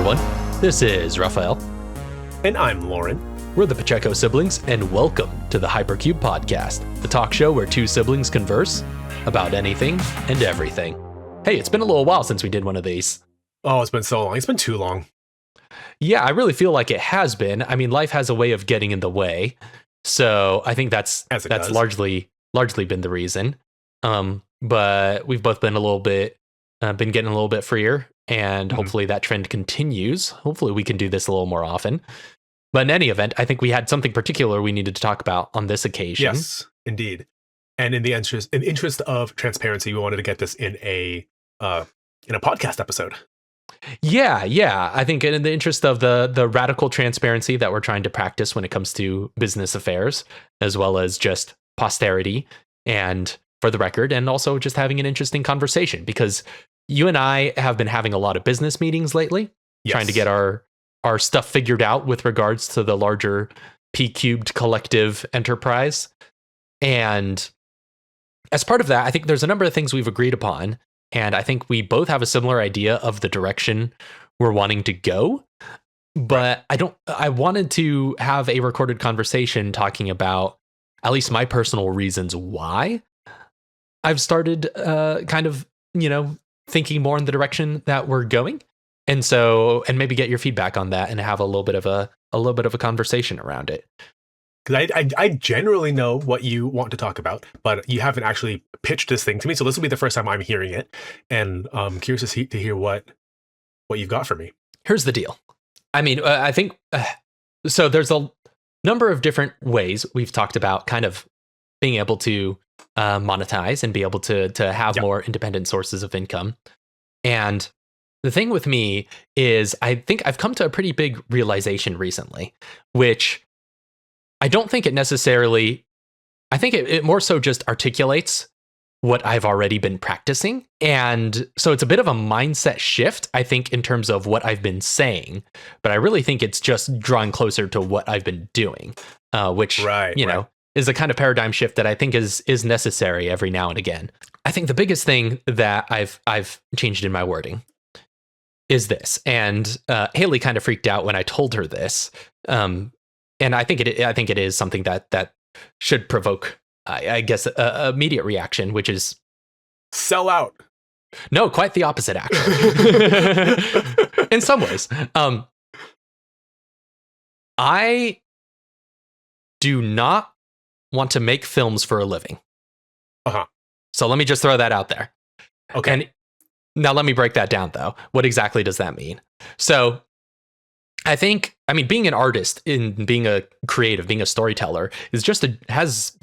everyone. This is Raphael. And I'm Lauren. We're the Pacheco siblings, and welcome to the Hypercube podcast, the talk show where two siblings converse about anything and everything. Hey, it's been a little while since we did one of these. Oh, it's been so long. It's been too long. Yeah, I really feel like it has been. I mean, life has a way of getting in the way. So I think that's largely been the reason. But we've both been been getting a little bit freer, and hopefully that trend continues. Hopefully we can do this a little more often. But in any event, I think we had something particular we needed to talk about on this occasion. Yes, indeed. And in the interest of transparency, we wanted to get this in a podcast episode. Yeah. I think in the interest of the radical transparency that we're trying to practice when it comes to business affairs, as well as just posterity and for the record, and also just having an interesting conversation, because you and I have been having a lot of business meetings lately, trying to get our stuff figured out with regards to the larger P-cubed collective enterprise. And as part of that, I think there's a number of things we've agreed upon. And I think we both have a similar idea of the direction we're wanting to go. But I wanted to have a recorded conversation talking about at least my personal reasons why I've started thinking more in the direction that we're going. And maybe get your feedback on that and have a little bit of a conversation around it. Because I generally know what you want to talk about, but you haven't actually pitched this thing to me. So this will be the first time I'm hearing it. And I'm curious to hear what you've got for me. Here's the deal. I mean, I think, so there's a number of different ways we've talked about kind of being able to monetize and be able to have more independent sources of income. And the thing with me is I think I've come to a pretty big realization recently, which I don't think it necessarily, I think it more so just articulates what I've already been practicing. And so it's a bit of a mindset shift, I think, in terms of what I've been saying. But I really think it's just drawing closer to what I've been doing, which, is a kind of paradigm shift that I think is necessary every now and again. I think the biggest thing that I've changed in my wording is this. And Haley kind of freaked out when I told her this. And I think it is something that should provoke, I guess, a immediate reaction, which is sell out. No, quite the opposite, actually. In some ways, I do not want to make films for a living. So let me just throw that out there. Okay. And now let me break that down, though. What exactly does that mean? So I mean, being an artist, being a creative, being a storyteller has,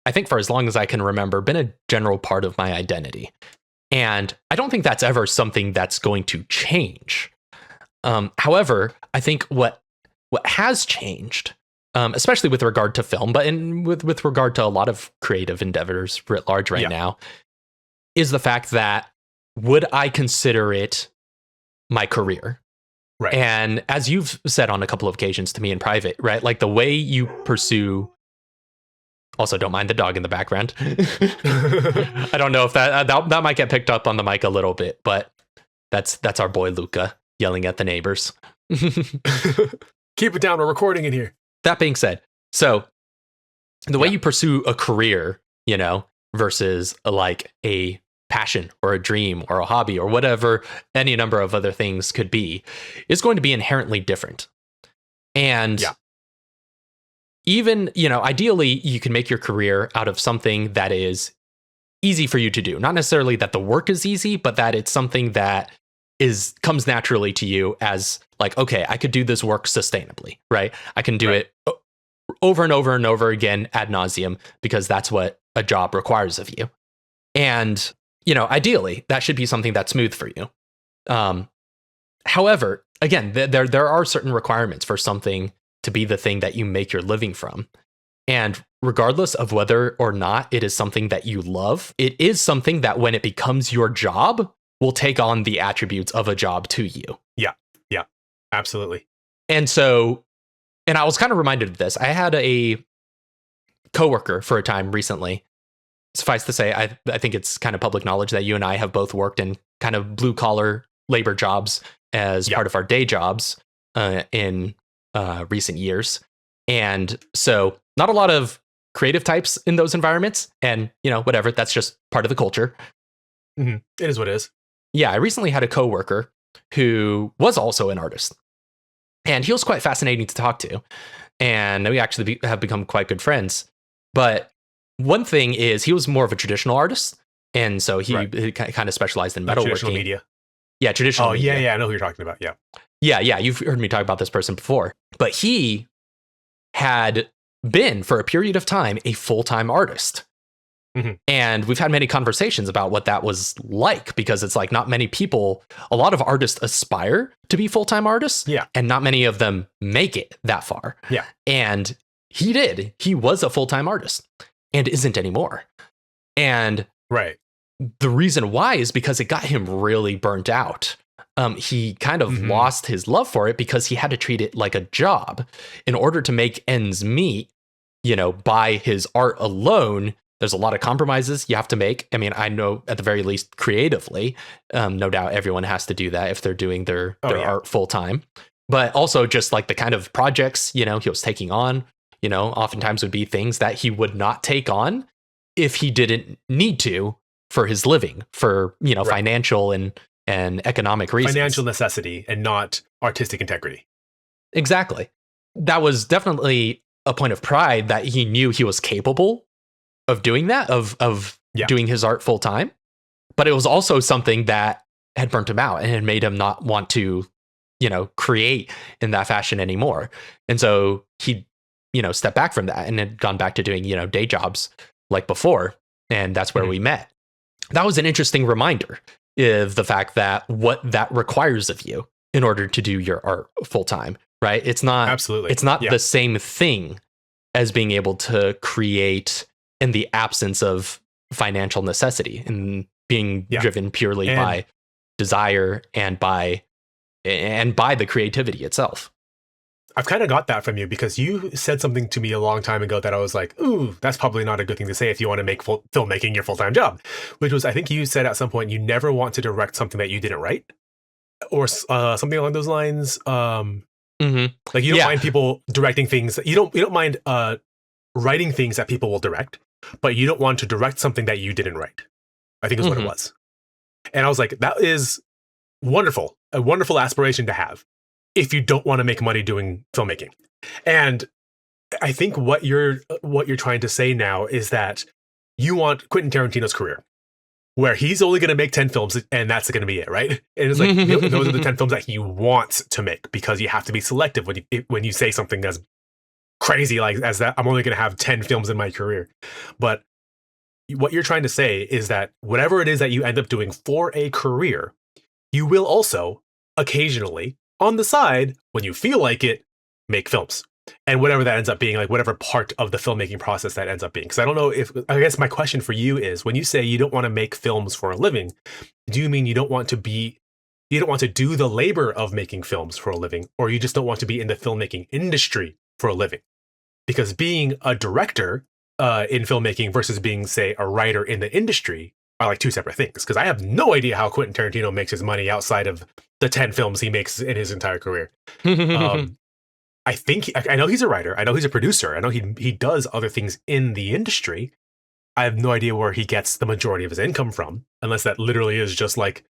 I think for as long as I can remember, been a general part of my identity. And I don't think that's ever something that's going to change. However, I think what has changed, especially with regard to film, but with regard to a lot of creative endeavors writ large now, is the fact that would I consider it my career? Right. And as you've said on a couple of occasions to me in private, right? Like the way you pursue, also don't mind the dog in the background. I don't know if that might get picked up on the mic a little bit, but that's our boy Luca yelling at the neighbors. Keep it down. We're recording in here. That being said, so the way you pursue a career, versus like a passion or a dream or a hobby or whatever any number of other things could be, is going to be inherently different. And even, ideally you can make your career out of something that is easy for you to do. Not necessarily that the work is easy, but that it's something that comes naturally to you as like, okay, I could do this work sustainably, right? I can do it over and over and over again ad nauseum, because that's what a job requires of you. And ideally, that should be something that's smooth for you. However, again, there are certain requirements for something to be the thing that you make your living from. And regardless of whether or not it is something that you love, it is something that when it becomes your job, will take on the attributes of a job to you. Yeah, absolutely. And I was kind of reminded of this. I had a coworker for a time recently. Suffice to say, I think it's kind of public knowledge that you and I have both worked in kind of blue collar labor jobs as part of our day jobs in recent years. And so not a lot of creative types in those environments. And, whatever, that's just part of the culture. Mm-hmm. It is what it is. Yeah, I recently had a coworker who was also an artist. And he was quite fascinating to talk to. And we actually have become quite good friends. But one thing is he was more of a traditional artist. And so he kind of specialized in metalworking. Traditional media. Yeah, traditional media. Yeah, I know who you're talking about. Yeah. Yeah, you've heard me talk about this person before. But he had been, for a period of time, a full-time artist. Mm-hmm. And we've had many conversations about what that was like, because it's like not many people, a lot of artists aspire to be full-time artists. Yeah. And not many of them make it that far. Yeah. And he did. He was a full-time artist and isn't anymore. And the reason why is because it got him really burnt out. He kind of lost his love for it because he had to treat it like a job in order to make ends meet, by his art alone. There's a lot of compromises you have to make. I mean, I know at the very least creatively, no doubt everyone has to do that if they're doing their art full time, but also just like the kind of projects, he was taking on, oftentimes would be things that he would not take on if he didn't need to for his living, for, financial and economic reasons. Financial necessity and not artistic integrity. Exactly. That was definitely a point of pride that he knew he was capable of doing that, of doing his art full time. But it was also something that had burnt him out and had made him not want to, create in that fashion anymore. And so he, stepped back from that and had gone back to doing, day jobs like before. And that's where we met. That was an interesting reminder of the fact that what that requires of you in order to do your art full time, right? It's not the same thing as being able to create in the absence of financial necessity and being driven purely by desire and by the creativity itself. I've kind of got that from you because you said something to me a long time ago that I was like, ooh, that's probably not a good thing to say if you want to make filmmaking your full-time job, which was, I think you said at some point, you never want to direct something that you didn't write or something along those lines. Like you don't mind people directing things. You don't mind writing things that people will direct, but you don't want to direct something that you didn't write, I think is what it was. And I was like, that is wonderful. A wonderful aspiration to have if you don't want to make money doing filmmaking. And I think what you're trying to say now is that you want Quentin Tarantino's career, where he's only going to make 10 films and that's going to be it, right? And it's like, those are the 10 films that he wants to make, because you have to be selective when you say something as crazy like as that, I'm only going to have 10 films in my career. But what you're trying to say is that whatever it is that you end up doing for a career, you will also occasionally, on the side, when you feel like it, make films. And whatever that ends up being, like whatever part of the filmmaking process that ends up being. Because I guess my question for you is, when you say you don't want to make films for a living, do you mean you don't want to do the labor of making films for a living, or you just don't want to be in the filmmaking industry for a living? Because being a director in filmmaking versus being, say, a writer in the industry are like two separate things. Because I have no idea how Quentin Tarantino makes his money outside of the 10 films he makes in his entire career. I know he's a writer. I know he's a producer. I know he does other things in the industry. I have no idea where he gets the majority of his income from, unless that literally is just like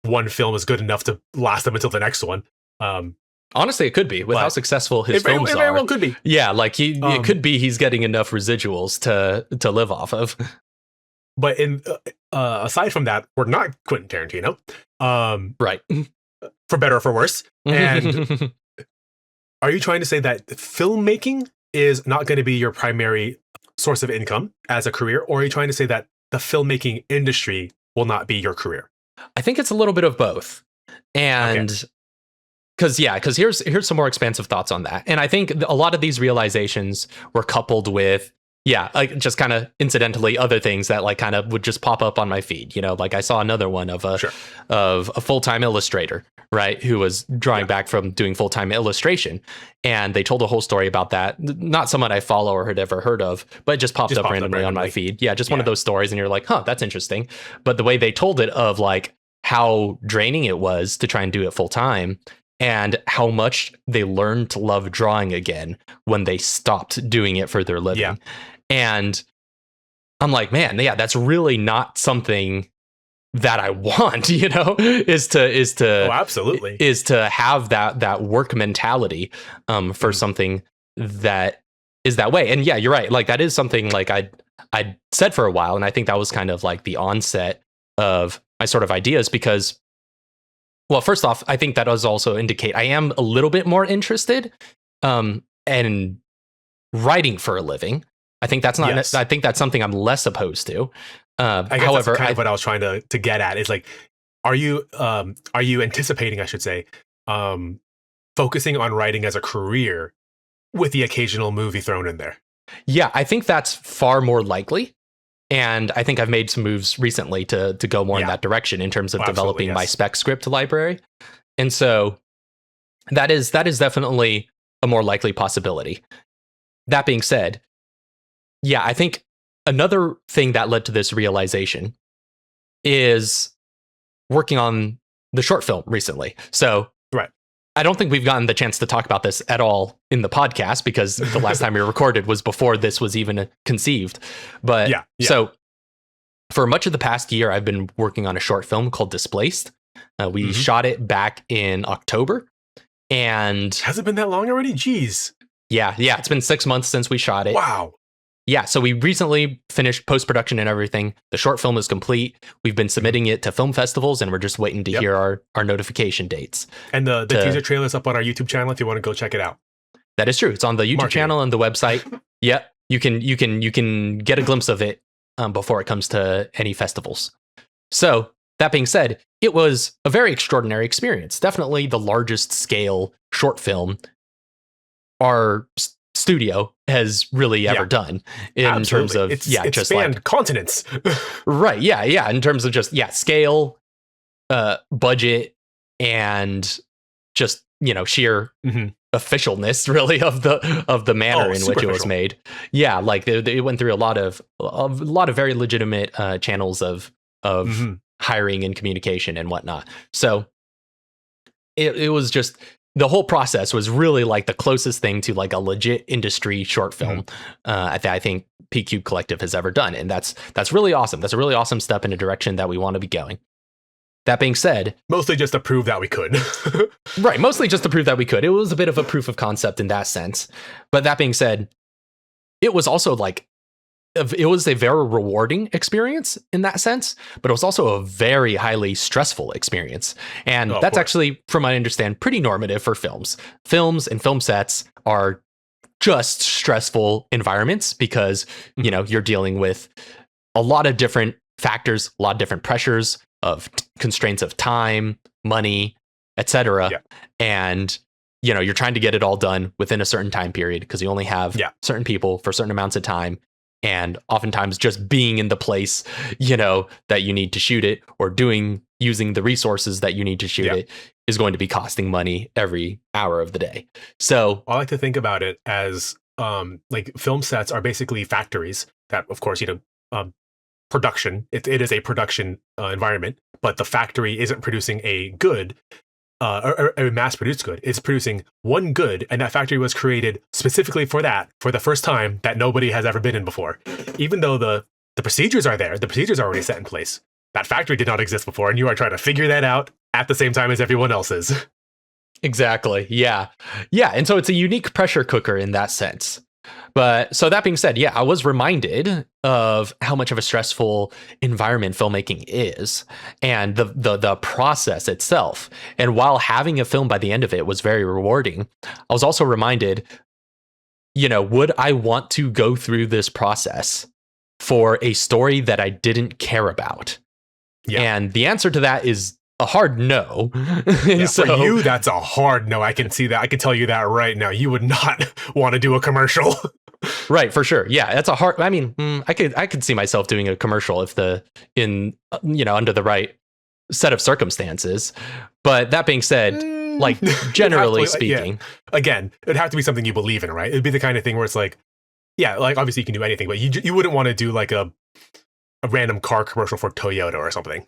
one film is good enough to last him until the next one. Honestly, it could be with how successful his films are. It very well could be. Yeah, like it could be he's getting enough residuals to live off of. But aside from that, we're not Quentin Tarantino, right? For better or for worse. And are you trying to say that filmmaking is not going to be your primary source of income as a career, or are you trying to say that the filmmaking industry will not be your career? I think it's a little bit of both, and. Because here's some more expansive thoughts on that. And I think a lot of these realizations were coupled with, like just kind of incidentally other things that like kind of would just pop up on my feed. Like I saw another one of a full-time illustrator, right, who was drawing back from doing full-time illustration. And they told a whole story about that. Not someone I follow or had ever heard of, but it just popped up randomly on my feed. Yeah, just one of those stories. And you're like, huh, that's interesting. But the way they told it of like how draining it was to try and do it full time, and how much they learned to love drawing again when they stopped doing it for their living. Yeah. And I'm like, man, yeah, that's really not something that I want, is to absolutely is to have that work mentality for something that is that way. And yeah, you're right. Like that is something like I said for a while, and I think that was kind of like the onset of my sort of ideas because, well, first off, I think that does also indicate I am a little bit more interested in writing for a living. I think that's not. Yes. I think that's something I'm less opposed to. I guess however, that's kind of what I was trying to get at is like, are you anticipating, I should say, focusing on writing as a career with the occasional movie thrown in there? Yeah, I think that's far more likely. And I think I've made some moves recently to go more in that direction in terms of developing my spec script library. And so that is definitely a more likely possibility. That being said, yeah, I think another thing that led to this realization is working on the short film recently. So right. I don't think we've gotten the chance to talk about this at all in the podcast because the last time we recorded was before this was even conceived. But so for much of the past year, I've been working on a short film called Displaced. We shot it back in October. And has it been that long already? Jeez. Yeah. It's been 6 months since we shot it. Wow. Yeah, so we recently finished post-production and everything. The short film is complete. We've been submitting it to film festivals, and we're just waiting to hear our notification dates. And the teaser trailer is up on our YouTube channel if you want to go check it out. That is true. It's on the YouTube channel and the website. Yeah, you can get a glimpse of it before it comes to any festivals. So that being said, it was a very extraordinary experience. Definitely the largest scale short film our studio has really ever done in terms of it's just spanned like continents. Right. Yeah. In terms of just scale, budget, and just sheer officialness really of the manner in which it was made. Yeah, like it went through a lot of very legitimate channels of hiring and communication and whatnot. So it was just, the whole process was really like the closest thing to like a legit industry short film I think P-Cube Collective has ever done. And that's really awesome. That's a really awesome step in a direction that we want to be going. That being said, mostly just to prove that we could. Right. Mostly just to prove that we could. It was a bit of a proof of concept in that sense. But that being said, it was also like, it was a very rewarding experience in that sense, but it was also a very highly stressful experience. And that's actually, from what I understand, pretty normative for films. Films and film sets are just stressful environments because, you're dealing with a lot of different factors, a lot of different pressures of constraints of time, money, etc. Yeah. And, you're trying to get it all done within a certain time period because you only have certain people for certain amounts of time. And oftentimes just being in the place, that you need to shoot it or using the resources that you need to shoot it is going to be costing money every hour of the day. So I like to think about it as like film sets are basically factories that, of course, production. It is a production environment, but the factory isn't producing a good. Or a mass-produced good. It's producing one good, and that factory was created specifically for that, for the first time that nobody has ever been in before. Even though the procedures are there, the procedures are already set in place. That factory did not exist before, and you are trying to figure that out at the same time as everyone else is. Exactly. Yeah. And so it's a unique pressure cooker in that sense. But so that being said, I was reminded of how much of a stressful environment filmmaking is and the process itself. And while having a film by the end of it was very rewarding, I was also reminded, would I want to go through this process for a story that I didn't care about? Yeah. And the answer to that is a hard no. So, for you, that's a hard no. I can see that. I can tell you that right now. You would not want to do a commercial. Right, for sure. Yeah, that's a hard. I mean, I could see myself doing a commercial if under the right set of circumstances. But that being said, like generally speaking, again, it'd have to be something you believe in, right? It'd be the kind of thing where it's like, like obviously you can do anything, but you wouldn't want to do like a random car commercial for Toyota or something.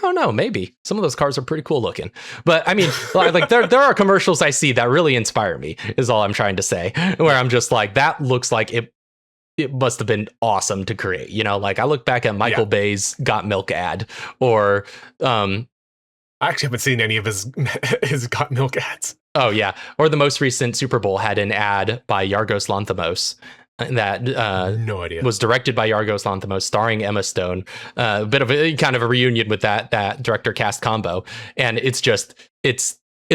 don't know, maybe some of those cars are pretty cool looking. But I mean, like there are commercials I see that really inspire me, is all I'm trying to say, where I'm just like, that looks like it must have been awesome to create. You know, like I look back at Michael Bay's Got Milk ad, or I actually haven't seen any of his Got Milk ads. Oh yeah, or the most recent Super Bowl had an ad by Yorgos Lanthimos that no idea was directed by Yorgos Lanthimos, starring Emma Stone. A bit of a kind of a reunion with that director cast combo, and it's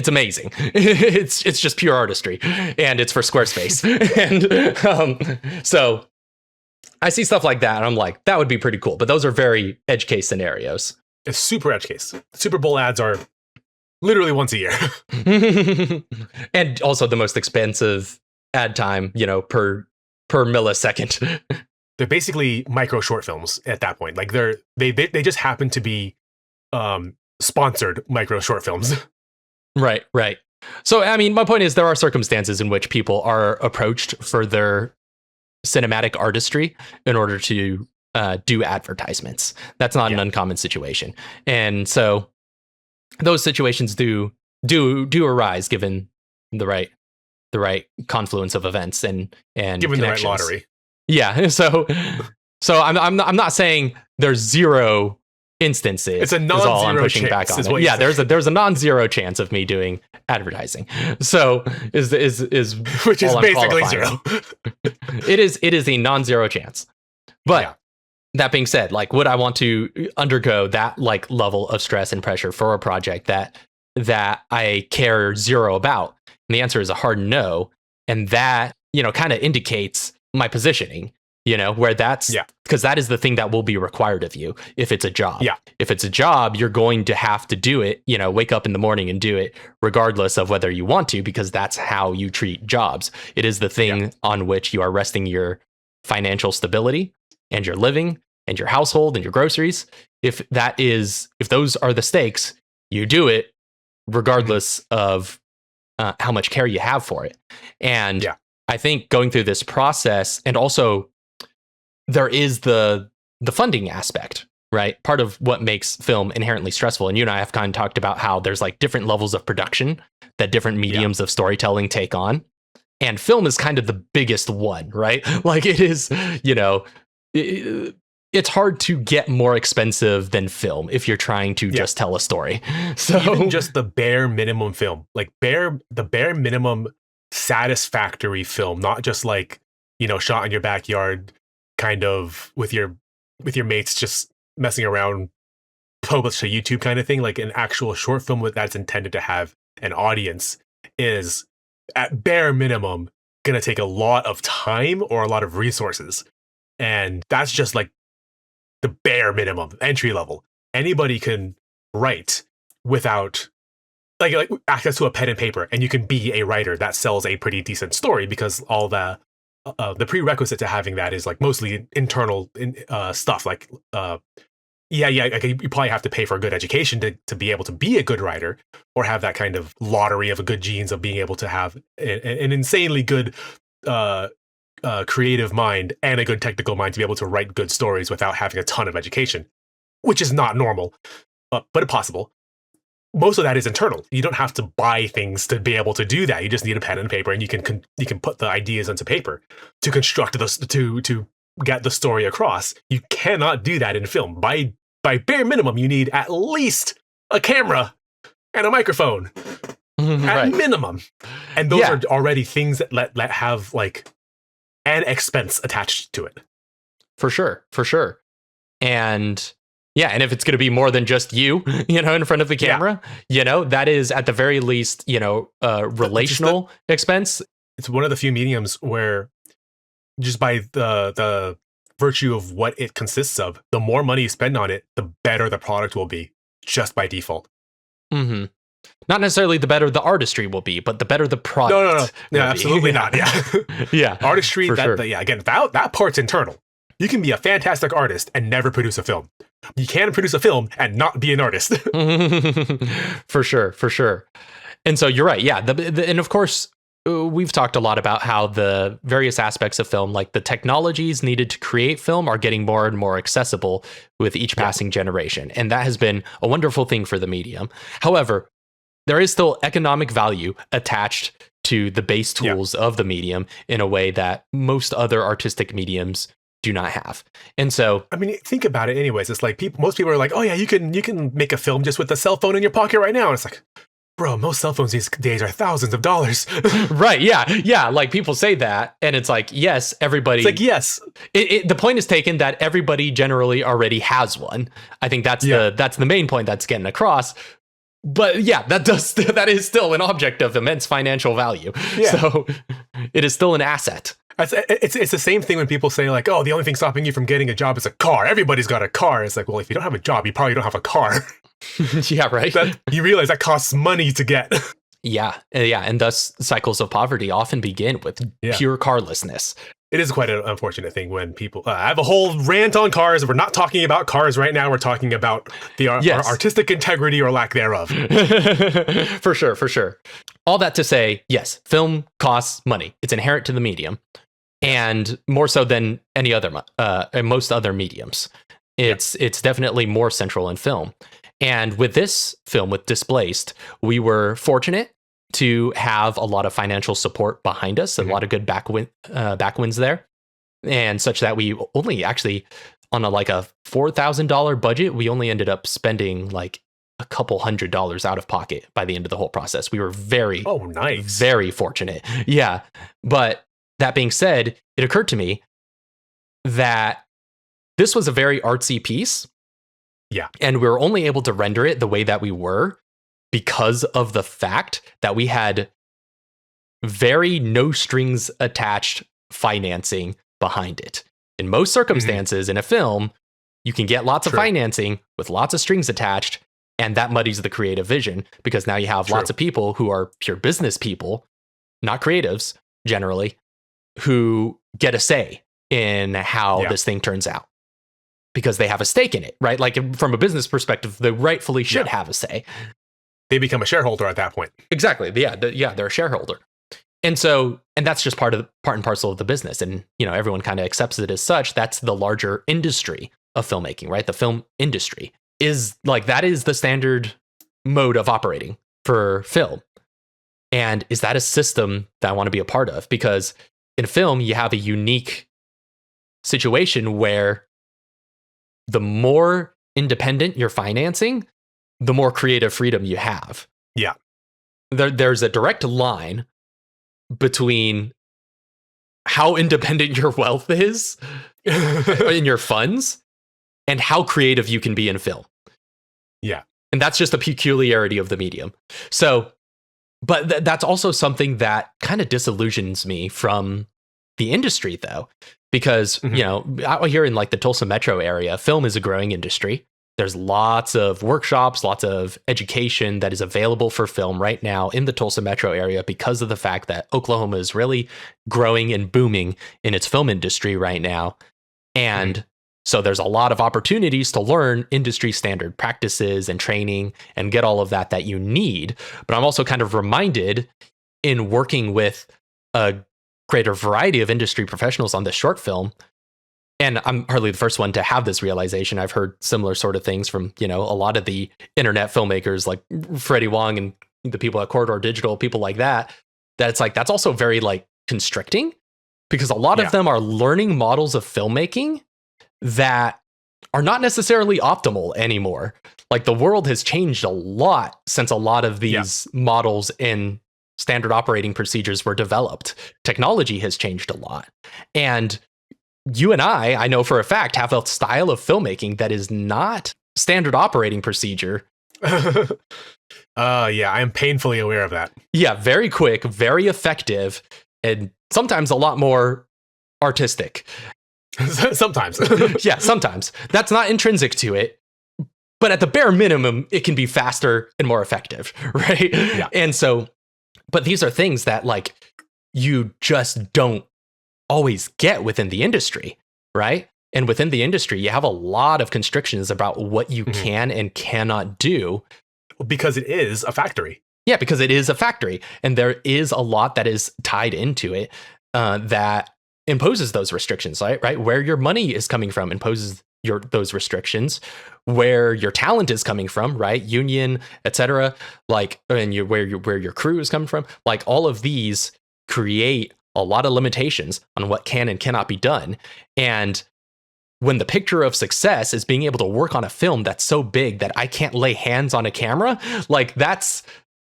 amazing. it's just pure artistry, and it's for Squarespace. And so I see stuff like that, and I'm like, that would be pretty cool. But those are very edge case scenarios. It's super edge case. Super Bowl ads are literally once a year. And also the most expensive ad time, you know, per millisecond. They're basically micro short films at that point. Like they just happen to be sponsored micro short films. Right. So I mean, my point is, there are circumstances in which people are approached for their cinematic artistry in order to do advertisements. That's not an uncommon situation. And so those situations do arise given the right confluence of events and given the right lottery. Yeah. So I'm not saying there's zero instances. It's a non-zero chance. Back on it. Yeah, there's a non-zero chance of me doing advertising. So is which is basically zero. It is a non-zero chance. But that being said, like, would I want to undergo that like level of stress and pressure for a project that I care zero about? And the answer is a hard no. And that, you know, kind of indicates my positioning, you know, where that's because that is the thing that will be required of you if it's a job. Yeah. If it's a job, you're going to have to do it, you know, wake up in the morning and do it regardless of whether you want to, because that's how you treat jobs. It is the thing on which you are resting your financial stability and your living and your household and your groceries. If those are the stakes, you do it regardless of how much care you have for it. And I think going through this process, and also there is the funding aspect, right? Part of what makes film inherently stressful. And you and I have kind of talked about how there's like different levels of production that different mediums of storytelling take on. And film is kind of the biggest one, right? Like it is, you know, it's hard to get more expensive than film if you're trying to just tell a story. So even just the bare minimum film, like the bare minimum satisfactory film, not just like, you know, shot in your backyard, kind of with your mates just messing around, published to YouTube kind of thing. Like an actual short film that's intended to have an audience is at bare minimum gonna take a lot of time or a lot of resources. And that's just like the bare minimum, entry level. Anybody can write without like access to a pen and paper, and you can be a writer that sells a pretty decent story, because all the prerequisite to having that is like mostly internal stuff. Like you probably have to pay for a good education to be able to be a good writer, or have that kind of lottery of a good genes of being able to have an insanely good creative mind and a good technical mind to be able to write good stories without having a ton of education, which is not normal, but possible. Most of that is internal. You don't have to buy things to be able to do that. You just need a pen and paper, and you can put the ideas onto paper to construct this to get the story across. You cannot do that in film. By bare minimum, you need at least a camera and a microphone at minimum, and those are already things that have like an expense attached to it. For sure. And and if it's going to be more than just you know, in front of the camera, you know, that is at the very least, you know, relational expense. It's one of the few mediums where just by the virtue of what it consists of, the more money you spend on it, the better the product will be, just by default. Mm-hmm. Not necessarily the better the artistry will be, but the better the product. No, absolutely not. Yeah. Artistry, sure. Again, that part's internal. You can be a fantastic artist and never produce a film. You can produce a film and not be an artist. For sure. And so you're right. Yeah. And of course, we've talked a lot about how the various aspects of film, like the technologies needed to create film, are getting more and more accessible with each passing generation. And that has been a wonderful thing for the medium. However, there is still economic value attached to the base tools of the medium in a way that most other artistic mediums do not have. And so, I mean, think about it anyways. It's like most people are like, oh yeah, you can make a film just with a cell phone in your pocket right now. And it's like, bro, most cell phones these days are thousands of dollars. Right. Yeah. Like people say that. And it's like, yes, everybody. It's like, yes. The point is taken that everybody generally already has one. I think that's the main point that's getting across. But yeah, that is still an object of immense financial value. Yeah. So it is still an asset. It's the same thing when people say like, oh, the only thing stopping you from getting a job is a car. Everybody's got a car. It's like, well, if you don't have a job, you probably don't have a car. Yeah, right. You realize that costs money to get. Yeah. And thus cycles of poverty often begin with pure carlessness. It is quite an unfortunate thing when people I have a whole rant on cars. We're not talking about cars right now. We're talking about our artistic integrity or lack thereof. For sure. All that to say, yes, film costs money. It's inherent to the medium, and more so than any other most other mediums. It's definitely more central in film. And with this film, with Displaced, we were fortunate to have a lot of financial support behind us, a lot of good backwinds there, and such that we only actually, on a $4,000 budget, we only ended up spending like a couple $100 out of pocket by the end of the whole process. We were very fortunate. Yeah. But that being said, it occurred to me that this was a very artsy piece. Yeah. And we were only able to render it the way that we were because of the fact that we had very no strings attached financing behind it. In most circumstances in a film, you can get lots of financing with lots of strings attached, and that muddies the creative vision because now you have lots of people who are pure business people, not creatives generally, who get a say in how this thing turns out because they have a stake in it, right? Like from a business perspective, they rightfully should have a say. They become a shareholder at that point. Exactly. They're a shareholder. And that's just part and parcel of the business. And, everyone kind of accepts it as such. That's the larger industry of filmmaking, right? The film industry is that is the standard mode of operating for film. And is that a system that I want to be a part of? Because in film, you have a unique situation where the more independent you're financing, the more creative freedom you have. Yeah. There's a direct line between how independent your wealth is in your funds and how creative you can be in film. Yeah. And that's just a peculiarity of the medium. So, but that's also something that kind of disillusions me from the industry, though, because, out here in the Tulsa metro area, film is a growing industry. There's lots of workshops, lots of education that is available for film right now in the Tulsa metro area because of the fact that Oklahoma is really growing and booming in its film industry right now. And so there's a lot of opportunities to learn industry standard practices and training and get all of that you need. But I'm also kind of reminded in working with a greater variety of industry professionals on this short film. And I'm hardly the first one to have this realization. I've heard similar sort of things from, a lot of the internet filmmakers like Freddie Wong and the people at Corridor Digital, people like that, it's that's also very constricting because a lot of them are learning models of filmmaking that are not necessarily optimal anymore. The world has changed a lot since a lot of these models and standard operating procedures were developed. Technology has changed a lot. And you and I know for a fact, have a style of filmmaking that is not standard operating procedure. Yeah, I am painfully aware of that. Yeah, very quick, very effective, and sometimes a lot more artistic. Sometimes. Yeah, sometimes. That's not intrinsic to it. But at the bare minimum, it can be faster and more effective, right? Yeah. And so, but these are things that you just don't always get within the industry, right? And within the industry, you have a lot of constrictions about what you can and cannot do. Because it is a factory. Yeah, because it is a factory, and there is a lot that is tied into it that imposes those restrictions, right? Right, where your money is coming from imposes those restrictions, where your talent is coming from, right? Union, etc. Like, and where your crew is coming from, like all of these create a lot of limitations on what can and cannot be done. And when the picture of success is being able to work on a film that's so big that I can't lay hands on a camera, like that's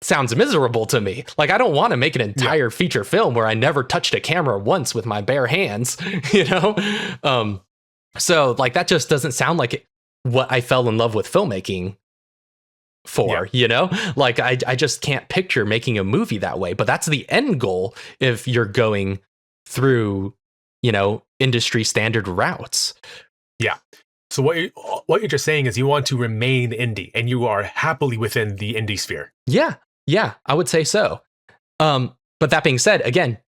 sounds miserable to me. Like, I don't want to make an entire feature film where I never touched a camera once with my bare hands, you know? So like, that just doesn't sound like what I fell in love with filmmaking for, you know? Like, I just can't picture making a movie that way, but that's the end goal if you're going through, you know, industry standard routes. Yeah. So what you're just saying is you want to remain indie, and you are happily within the indie sphere. Yeah, I would say so. But that being said, again,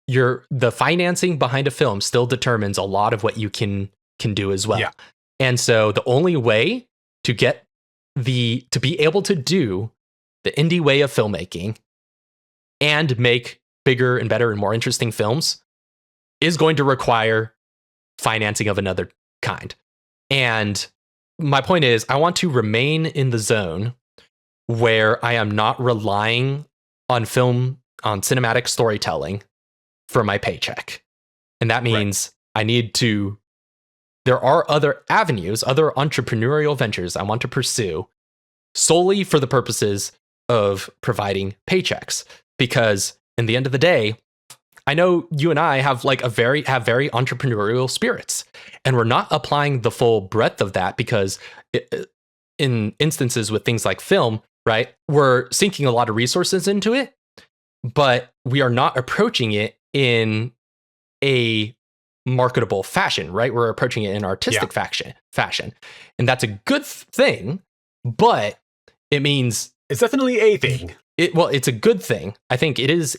the financing behind a film still determines a lot of what you can do as well. Yeah. And so the only way to get to be able to do the indie way of filmmaking and make bigger and better and more interesting films is going to require financing of another kind. And my point is, I want to remain in the zone where I am not relying on cinematic storytelling for my paycheck. And that means there are other avenues, other entrepreneurial ventures I want to pursue solely for the purposes of providing paychecks. Because in the end of the day, I know you and I have very entrepreneurial spirits, and we're not applying the full breadth of that because in instances with things like film, right, we're sinking a lot of resources into it, but we are not approaching it in a marketable fashion, right? We're approaching it in an artistic fashion. And that's a good thing, but it means it's definitely a thing. It's a good thing. I think it is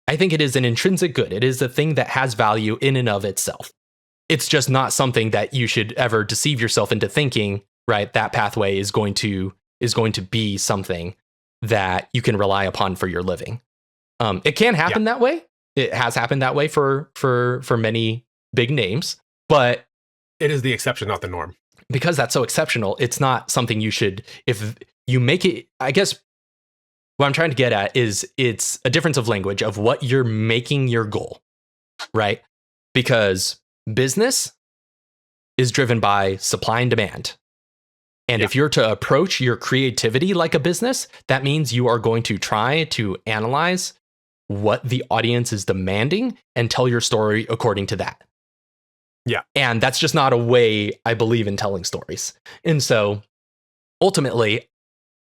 an intrinsic good. It is a thing that has value in and of itself. It's just not something that you should ever deceive yourself into thinking, right? That pathway is going to be something that you can rely upon for your living. It can happen that way. It has happened that way for many big names, but it is the exception, not the norm. Because that's so exceptional, it's not something you should, if you make it, I guess what I'm trying to get at is it's a difference of language of what you're making your goal, right? Because business is driven by supply and demand. And if you're to approach your creativity like a business, that means you are going to try to analyze what the audience is demanding and tell your story according to that. Yeah. And that's just not a way I believe in telling stories. And so ultimately,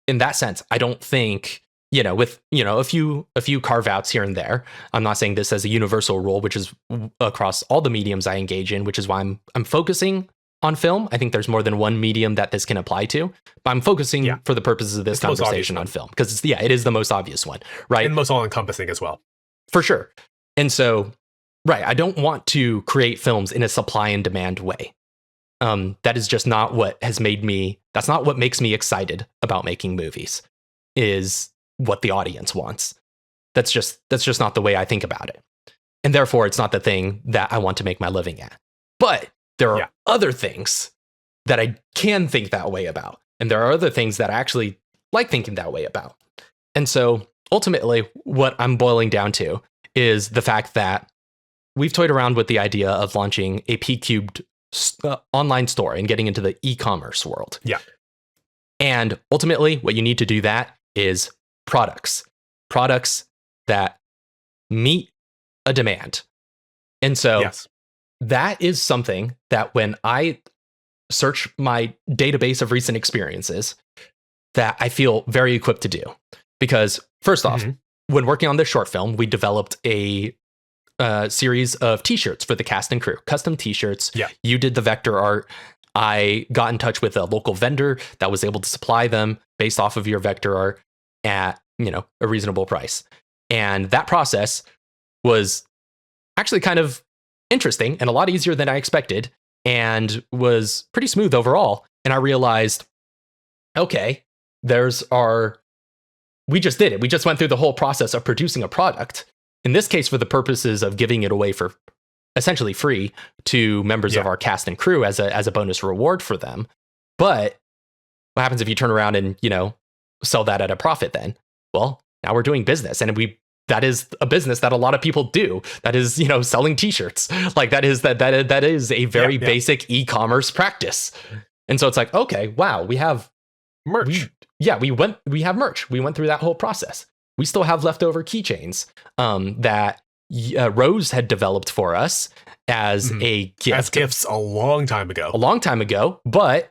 in that sense, I don't think, with, a few carve outs here and there, I'm not saying this as a universal rule, which is across all the mediums I engage in, which is why I'm focusing on film. I think there's more than one medium that this can apply to, but I'm focusing for the purposes of this conversation on film because it is the most obvious one, right? And most all encompassing as well. For sure. And so, right, I don't want to create films in a supply and demand way. That is just not what has that's not what makes me excited about making movies, is what the audience wants. That's just not the way I think about it. And therefore, it's not the thing that I want to make my living at. But there are other things that I can think that way about. And there are other things that I actually like thinking that way about. And so ultimately, what I'm boiling down to is the fact that we've toyed around with the idea of launching a P-Cubed online store and getting into the e-commerce world. Yeah. And ultimately, what you need to do that is products that meet a demand. And so that is something that when I search my database of recent experiences, that I feel very equipped to do. Because first off, when working on this short film, we developed a series of t-shirts for the cast and crew, custom t-shirts. Yeah. You did the vector art. I got in touch with a local vendor that was able to supply them based off of your vector art at, a reasonable price. And that process was actually kind of interesting and a lot easier than I expected and was pretty smooth overall. And I realized, okay, there's our we just did it. We just went through the whole process of producing a product. In this case, for the purposes of giving it away for essentially free to members of our cast and crew as a bonus reward for them. But what happens if you turn around and, sell that at a profit then? Well, now we're doing business, and that is a business that a lot of people do. That is, selling t-shirts. Like that is a very basic e-commerce practice. And so it's like, okay, wow, we have merch. We have merch. We went through that whole process. We still have leftover keychains that Rose had developed for us as a gift. As gifts a long time ago. But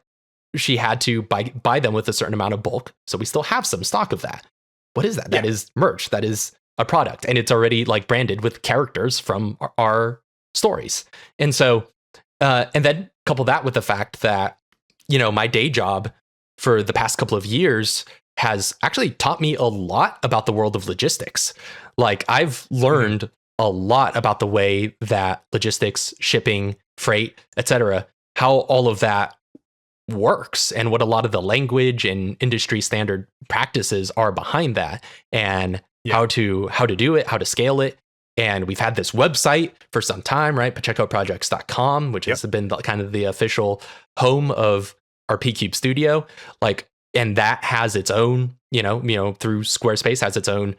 she had to buy them with a certain amount of bulk. So we still have some stock of that. What is that? That is merch. That is a product. And it's already like branded with characters from our stories. And so, and then couple that with the fact that, my day job for the past couple of years has actually taught me a lot about the world of logistics. Like I've learned a lot about the way that logistics, shipping, freight, etc., how all of that works and what a lot of the language and industry standard practices are behind that, and how to do it, how to scale it. And we've had this website for some time, right? PachecoProjects.com, which has been kind of the official home of our P-Cube studio. Like, and that has its own, through Squarespace, has its own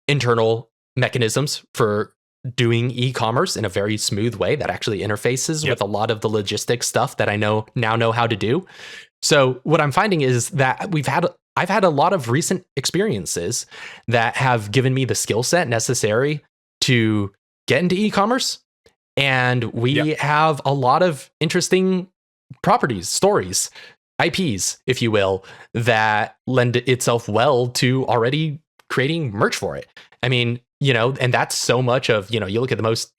internal mechanisms for doing e-commerce in a very smooth way that actually interfaces with a lot of the logistics stuff that I now know how to do. So what I'm finding is that I've had a lot of recent experiences that have given me the skill set necessary to get into e-commerce. And we have a lot of interesting properties, stories, IPs, if you will, that lend itself well to already creating merch for it. I mean, and that's so much of, you look at the most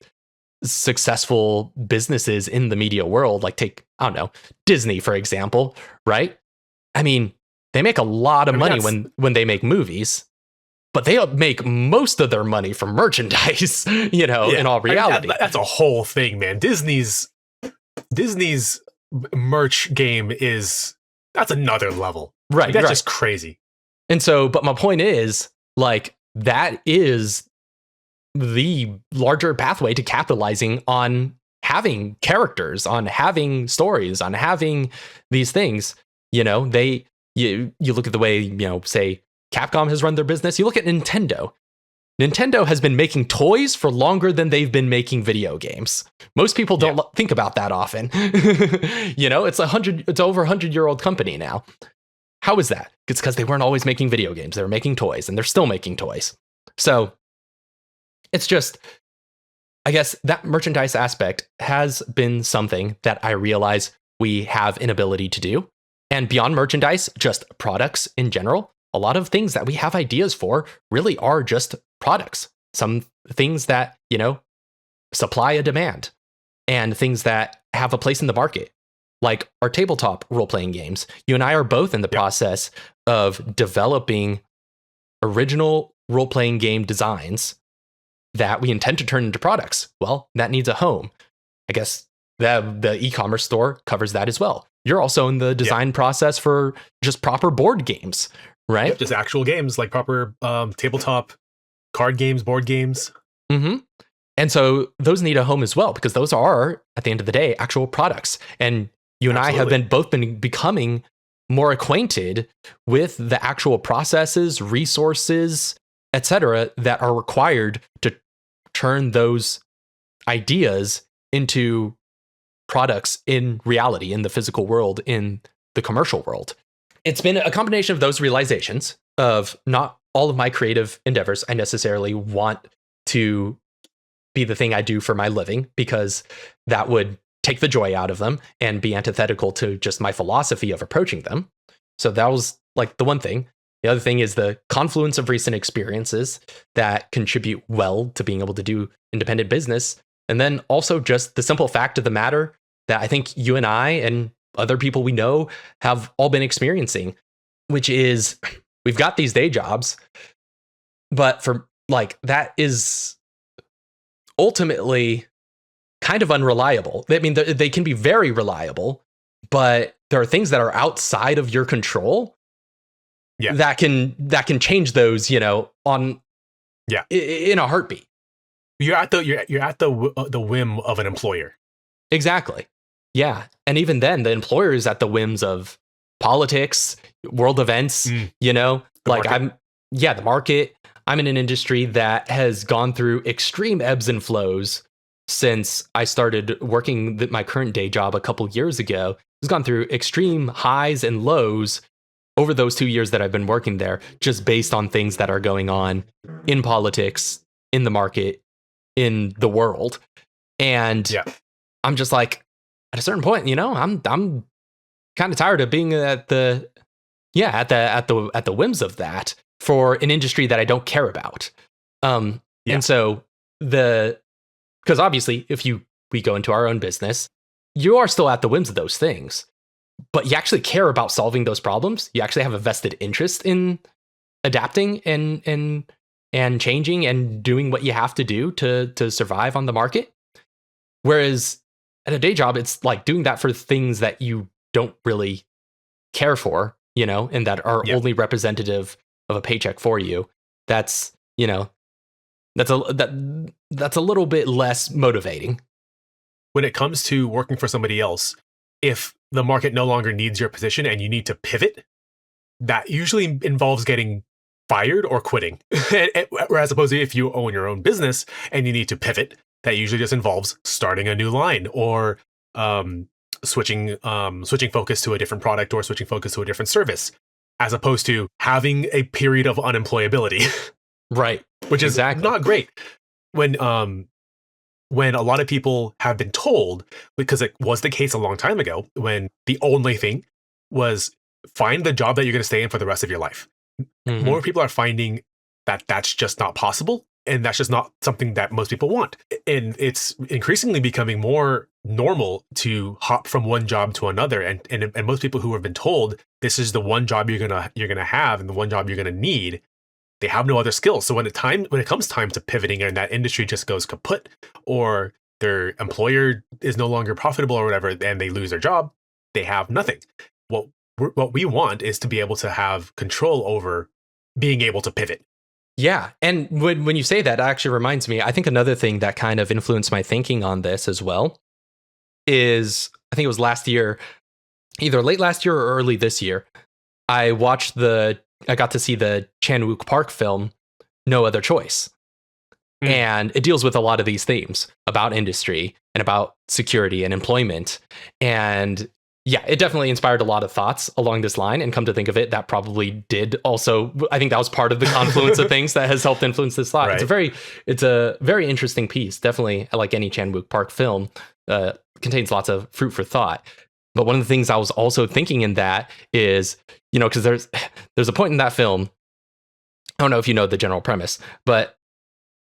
successful businesses in the media world, like take, I don't know, Disney, for example, right? I mean, they make a lot of money when they make movies, but they make most of their money from merchandise, in all reality. That's a whole thing, man. Disney's merch game that's another level. Right. That's just crazy. And so, but my point is, like, that is the larger pathway to capitalizing on having characters, on having stories, on having these things. You look at the way, say Capcom has run their business. You look at Nintendo. Nintendo has been making toys for longer than they've been making video games. Most people don't think about that often. It's over 100-year-old company now. How is that? It's because they weren't always making video games. They were making toys, and they're still making toys. So it's just, I guess that merchandise aspect has been something that I realize we have an ability to do. And beyond merchandise, just products in general, a lot of things that we have ideas for really are just products. Some things that, supply a demand, and things that have a place in the market, like our tabletop role-playing games. You and I are both in the process of developing original role-playing game designs that we intend to turn into products. Well, that needs a home. I guess the e-commerce store covers that as well. You're also in the design process for just proper board games, right? Yep, just actual games, like proper tabletop card games, board games. Mm-hmm. And so those need a home as well, because those are, at the end of the day, actual products. And you and I have both been becoming more acquainted with the actual processes, resources, etc., that are required to turn those ideas into products in reality, in the physical world, in the commercial world. It's been a combination of those realizations of not all of my creative endeavors I necessarily want to be the thing I do for my living, because that would take the joy out of them and be antithetical to just my philosophy of approaching them. So that was like the one thing. The other thing is the confluence of recent experiences that contribute well to being able to do independent business. And then also just the simple fact of the matter that I think you and I and other people we know have all been experiencing, which is we've got these day jobs, but for like that is ultimately kind of unreliable. I mean, they can be very reliable, but there are things that are outside of your control Yeah. that can change those, on in a heartbeat. You're at the whim of an employer. Exactly. Yeah. And even then, the employer is at the whims of politics, world events, The market. The market. I'm in an industry that has gone through extreme ebbs and flows since I started working my current day job a couple years ago. It's gone through extreme highs and lows over those 2 years that I've been working there, just based on things that are going on in politics, in the market, in the world. And I'm just like, at a certain point, I'm kind of tired of being at the whims of that for an industry that I don't care about. And so because obviously if we go into our own business, you are still at the whims of those things, but you actually care about solving those problems. You actually have a vested interest in adapting and changing and doing what you have to do to survive on the market. Whereas at a day job, it's like doing that for things that you don't really care for, and that are only representative of a paycheck for you. That's that's a little bit less motivating. When it comes to working for somebody else, if the market no longer needs your position and you need to pivot, that usually involves getting fired or quitting. Whereas opposed to if you own your own business and you need to pivot, that usually just involves starting a new line or switching focus to a different product or switching focus to a different service, as opposed to having a period of unemployability. Right. Which is not great. When a lot of people have been told, because it was the case a long time ago, when the only thing was find the job that you're going to stay in for the rest of your life. Mm-hmm. More people are finding that that's just not possible. And that's just not something that most people want. And it's increasingly becoming more normal to hop from one job to another. And most people who have been told this is the one job you're gonna have and the one job you're gonna need, they have no other skills. So when it comes time to pivoting and that industry just goes kaput, or their employer is no longer profitable or whatever, and they lose their job, they have nothing. What we want is to be able to have control over being able to pivot. Yeah. And when you say that, it actually reminds me, I think another thing that kind of influenced my thinking on this as well is, I think it was last year, either late last year or early this year, I got to see the Chan-wook Park film, No Other Choice. And it deals with a lot of these themes about industry and about security and employment. And yeah, it definitely inspired a lot of thoughts along this line. And come to think of it, that probably did also, I think that was part of the confluence of things that has helped influence this thought. Right. It's a very interesting piece. Definitely, like any Chan-wook Park film, contains lots of fruit for thought. But one of the things I was also thinking in that is, because there's a point in that film, I don't know if you know the general premise, but...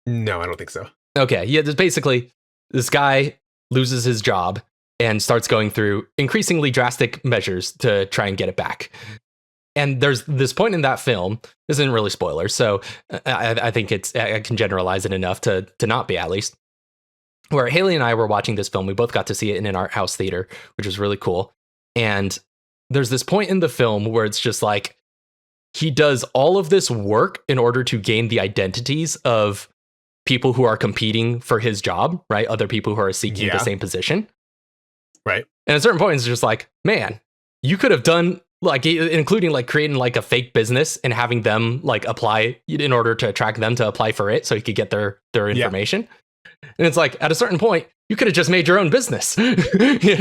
No, I don't think so. Okay, yeah, there's basically this guy loses his job and starts going through increasingly drastic measures to try and get it back. And there's this point in that film, this isn't really spoilers, so I think I can generalize it enough to not be, at least, where Haley and I were watching this film. We both got to see it in an art house theater, which was really cool. And there's this point in the film where it's just like, he does all of this work in order to gain the identities of people who are competing for his job, right? Other people who are seeking the same position. Right. And at a certain point, it's just like, man, you could have done, like, including like creating like a fake business and having them like apply in order to attract them to apply for it so you could get their information. And it's like, at a certain point, you could have just made your own business. You could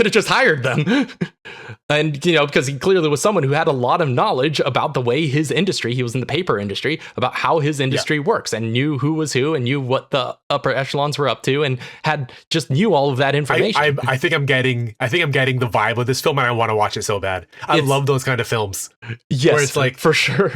have just hired them. And, because he clearly was someone who had a lot of knowledge about the way his industry, he was in the paper industry, about how his industry works, and knew who was who and knew what the upper echelons were up to, and knew all of that information. I think I'm getting the vibe of this film, and I want to watch it so bad. I love those kind of films. Yes, where it's like, for sure.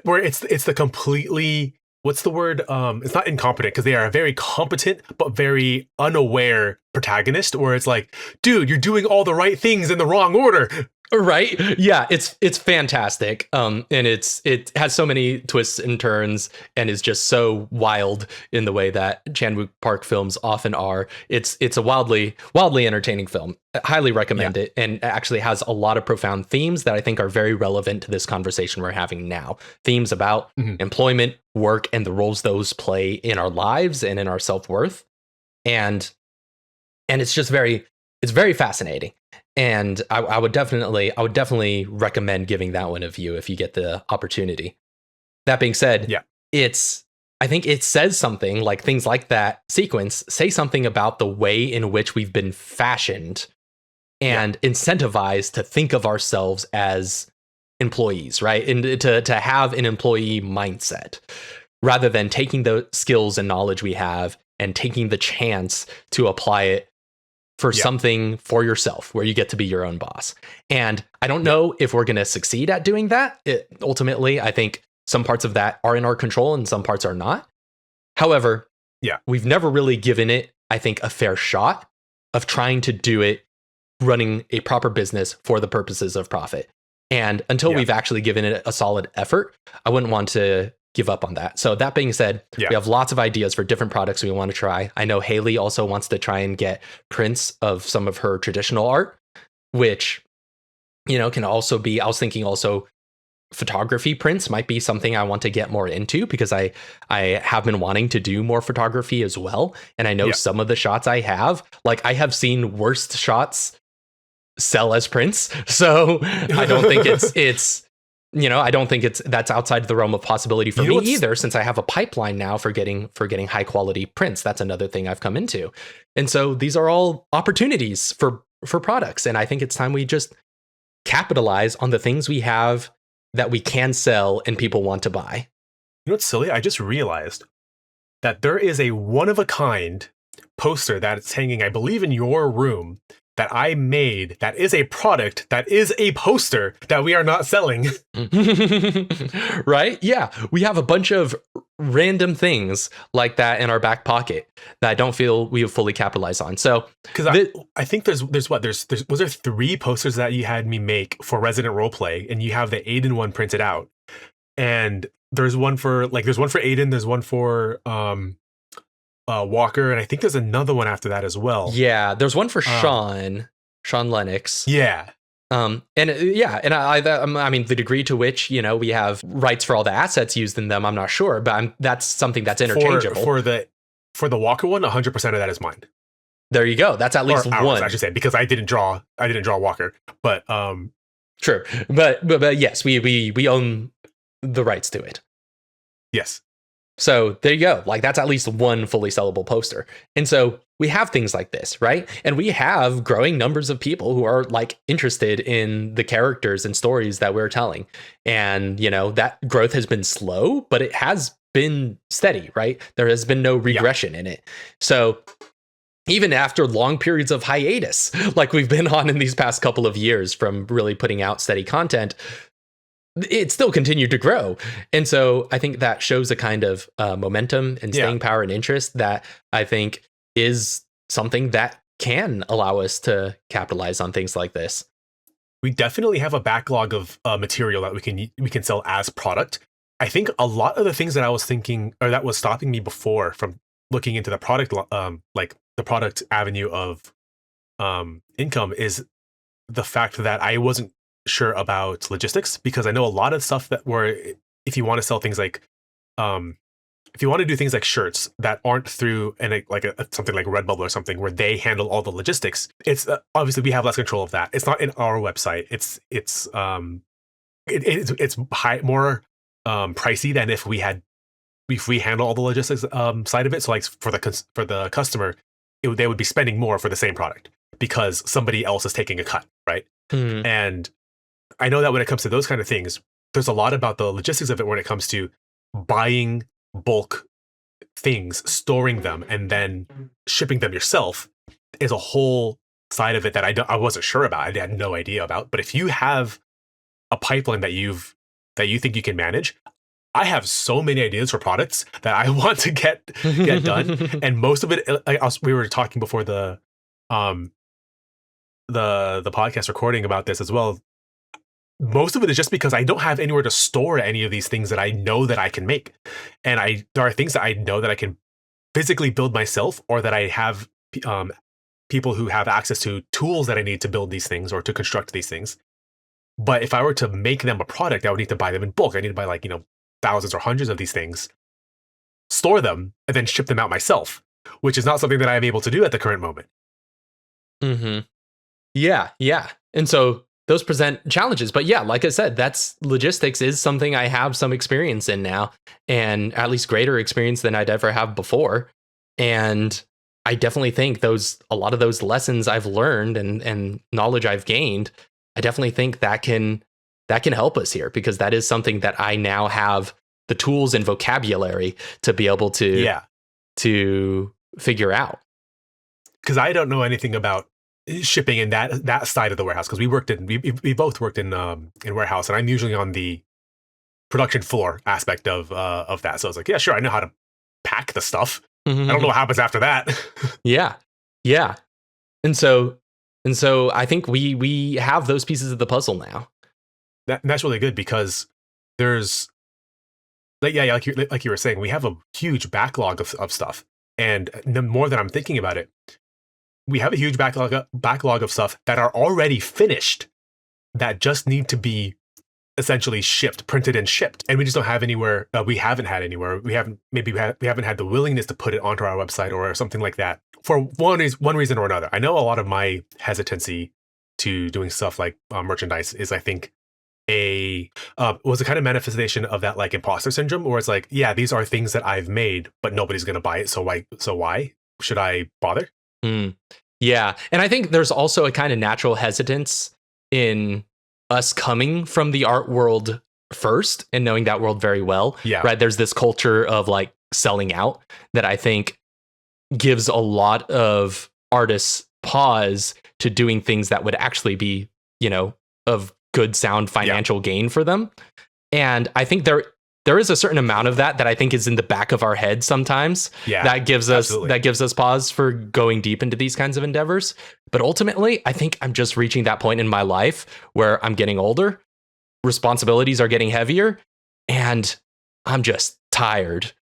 Where it's the completely, what's the word? It's not incompetent, because they are a very competent but very unaware protagonist, where it's like, dude, you're doing all the right things in the wrong order. Right? Yeah, it's fantastic. And it has so many twists and turns and is just so wild in the way that Chan-wook Park films often are. It's a wildly entertaining film. I highly recommend it, and actually has a lot of profound themes that I think are very relevant to this conversation we're having now. Themes about employment, work, and the roles those play in our lives and in our self-worth. And it's just it's very fascinating. And I would definitely recommend giving that one a view if you get the opportunity. That being said, I think it says something, like things like that sequence say something about the way in which we've been fashioned and incentivized to think of ourselves as employees, right? And to have an employee mindset rather than taking the skills and knowledge we have and taking the chance to apply it for something for yourself where you get to be your own boss. And I don't know if we're going to succeed at doing that. Ultimately, I think some parts of that are in our control and some parts are not. However, we've never really given it, I think, a fair shot of trying to do it running a proper business for the purposes of profit. And until we've actually given it a solid effort, I wouldn't want to give up on that. So that being said, we have lots of ideas for different products we want to try. I know Haley also wants to try and get prints of some of her traditional art, which, can also be, I was thinking also photography prints might be something I want to get more into because I have been wanting to do more photography as well. And I know some of the shots I have seen worst shots sell as prints. So I don't think I don't think that's outside the realm of possibility for me either, since I have a pipeline now for getting high quality prints. That's another thing I've come into. And so these are all opportunities for products. And I think it's time we just capitalize on the things we have that we can sell and people want to buy. You know what's silly? I just realized that there is a one-of-a-kind poster that's hanging, I believe, in your room that I made that is a product that is a poster that we are not selling. Right? Yeah. We have a bunch of random things like that in our back pocket that I don't feel we have fully capitalized on. So, because I think was there 3 posters that you had me make for Resident Roleplay, and you have the Aiden one printed out, and there's one for Aiden, there's one for Walker, and I think there's another one after that as well. Yeah, there's one for Sean Lennox. Yeah. I mean, the degree to which, we have rights for all the assets used in them, I'm not sure, but that's something that's interchangeable. For the Walker one, 100% of that is mine. There you go. That's at least one. I should say, because I didn't draw Walker, but true. But yes, we own the rights to it. Yes. So there you go. Like, that's at least one fully sellable poster. And so we have things like this, right? And we have growing numbers of people who are interested in the characters and stories that we're telling. And, that growth has been slow, but it has been steady, right? There has been no regression in it. So even after long periods of hiatus, like we've been on in these past couple of years from really putting out steady content, it still continued to grow. And so I think that shows a kind of momentum and staying power and interest that I think is something that can allow us to capitalize on things like this. We definitely have a backlog of material that we can sell as product. I think a lot of the things that I was thinking, or that was stopping me before from looking into the product, like the product avenue of income, is the fact that I wasn't sure about logistics, because I know a lot of stuff that if you want to sell things like if you want to do things like shirts that aren't through something like Redbubble or something where they handle all the logistics, it's obviously we have less control of that. It's not in our website. It's more pricey than if we handle all the logistics side of it. So like for the customer, they would be spending more for the same product because somebody else is taking a cut, right? And I know that when it comes to those kind of things, there's a lot about the logistics of it when it comes to buying bulk things, storing them, and then shipping them yourself is a whole side of it that I wasn't sure about. I had no idea about. But if you have a pipeline that you think you can manage, I have so many ideas for products that I want to get done, and most of it, we were talking before the podcast recording about this as well. most of it is just because I don't have anywhere to store any of these things that I know that I can make. And there are things that I know that I can physically build myself, or that I have people who have access to tools that I need to build these things or to construct these things. But if I were to make them a product, I would need to buy them in bulk. I need to buy thousands or hundreds of these things, store them, and then ship them out myself, which is not something that I am able to do at the current moment. Mm-hmm. Yeah. And so those present challenges. But yeah, like I said, that's logistics is something I have some experience in now, and at least greater experience than I'd ever have before. And I definitely think a lot of those lessons I've learned and knowledge I've gained, I definitely think that can help us here, because that is something that I now have the tools and vocabulary to be able to figure out. Because I don't know anything about shipping in that side of the warehouse, because we both worked in warehouse, and I'm usually on the production floor aspect of that. So I was like, yeah, sure, I know how to pack the stuff. Mm-hmm. I don't know what happens after that. Yeah. And so I think we have those pieces of the puzzle now. That's really good, because there's like you were saying, we have a huge backlog of stuff, and the more that I'm thinking about it, we have a huge backlog of stuff that are already finished, that just need to be essentially printed and shipped, and we just don't have anywhere. We haven't had anywhere. We haven't had the willingness to put it onto our website or something like that, for one reason or another. I know a lot of my hesitancy to doing stuff like merchandise is, I think, was a kind of manifestation of that like imposter syndrome, where it's like, yeah, these are things that I've made, but nobody's going to buy it. So why should I bother? Yeah. And I think there's also a kind of natural hesitance in us coming from the art world first and knowing that world very well. Yeah. Right. There's this culture of like selling out that I think gives a lot of artists pause to doing things that would actually be, of good sound financial gain for them. And I think there is a certain amount of that I think is in the back of our head sometimes. Yeah, that gives us pause for going deep into these kinds of endeavors. But ultimately, I think I'm just reaching that point in my life where I'm getting older, responsibilities are getting heavier, and I'm just tired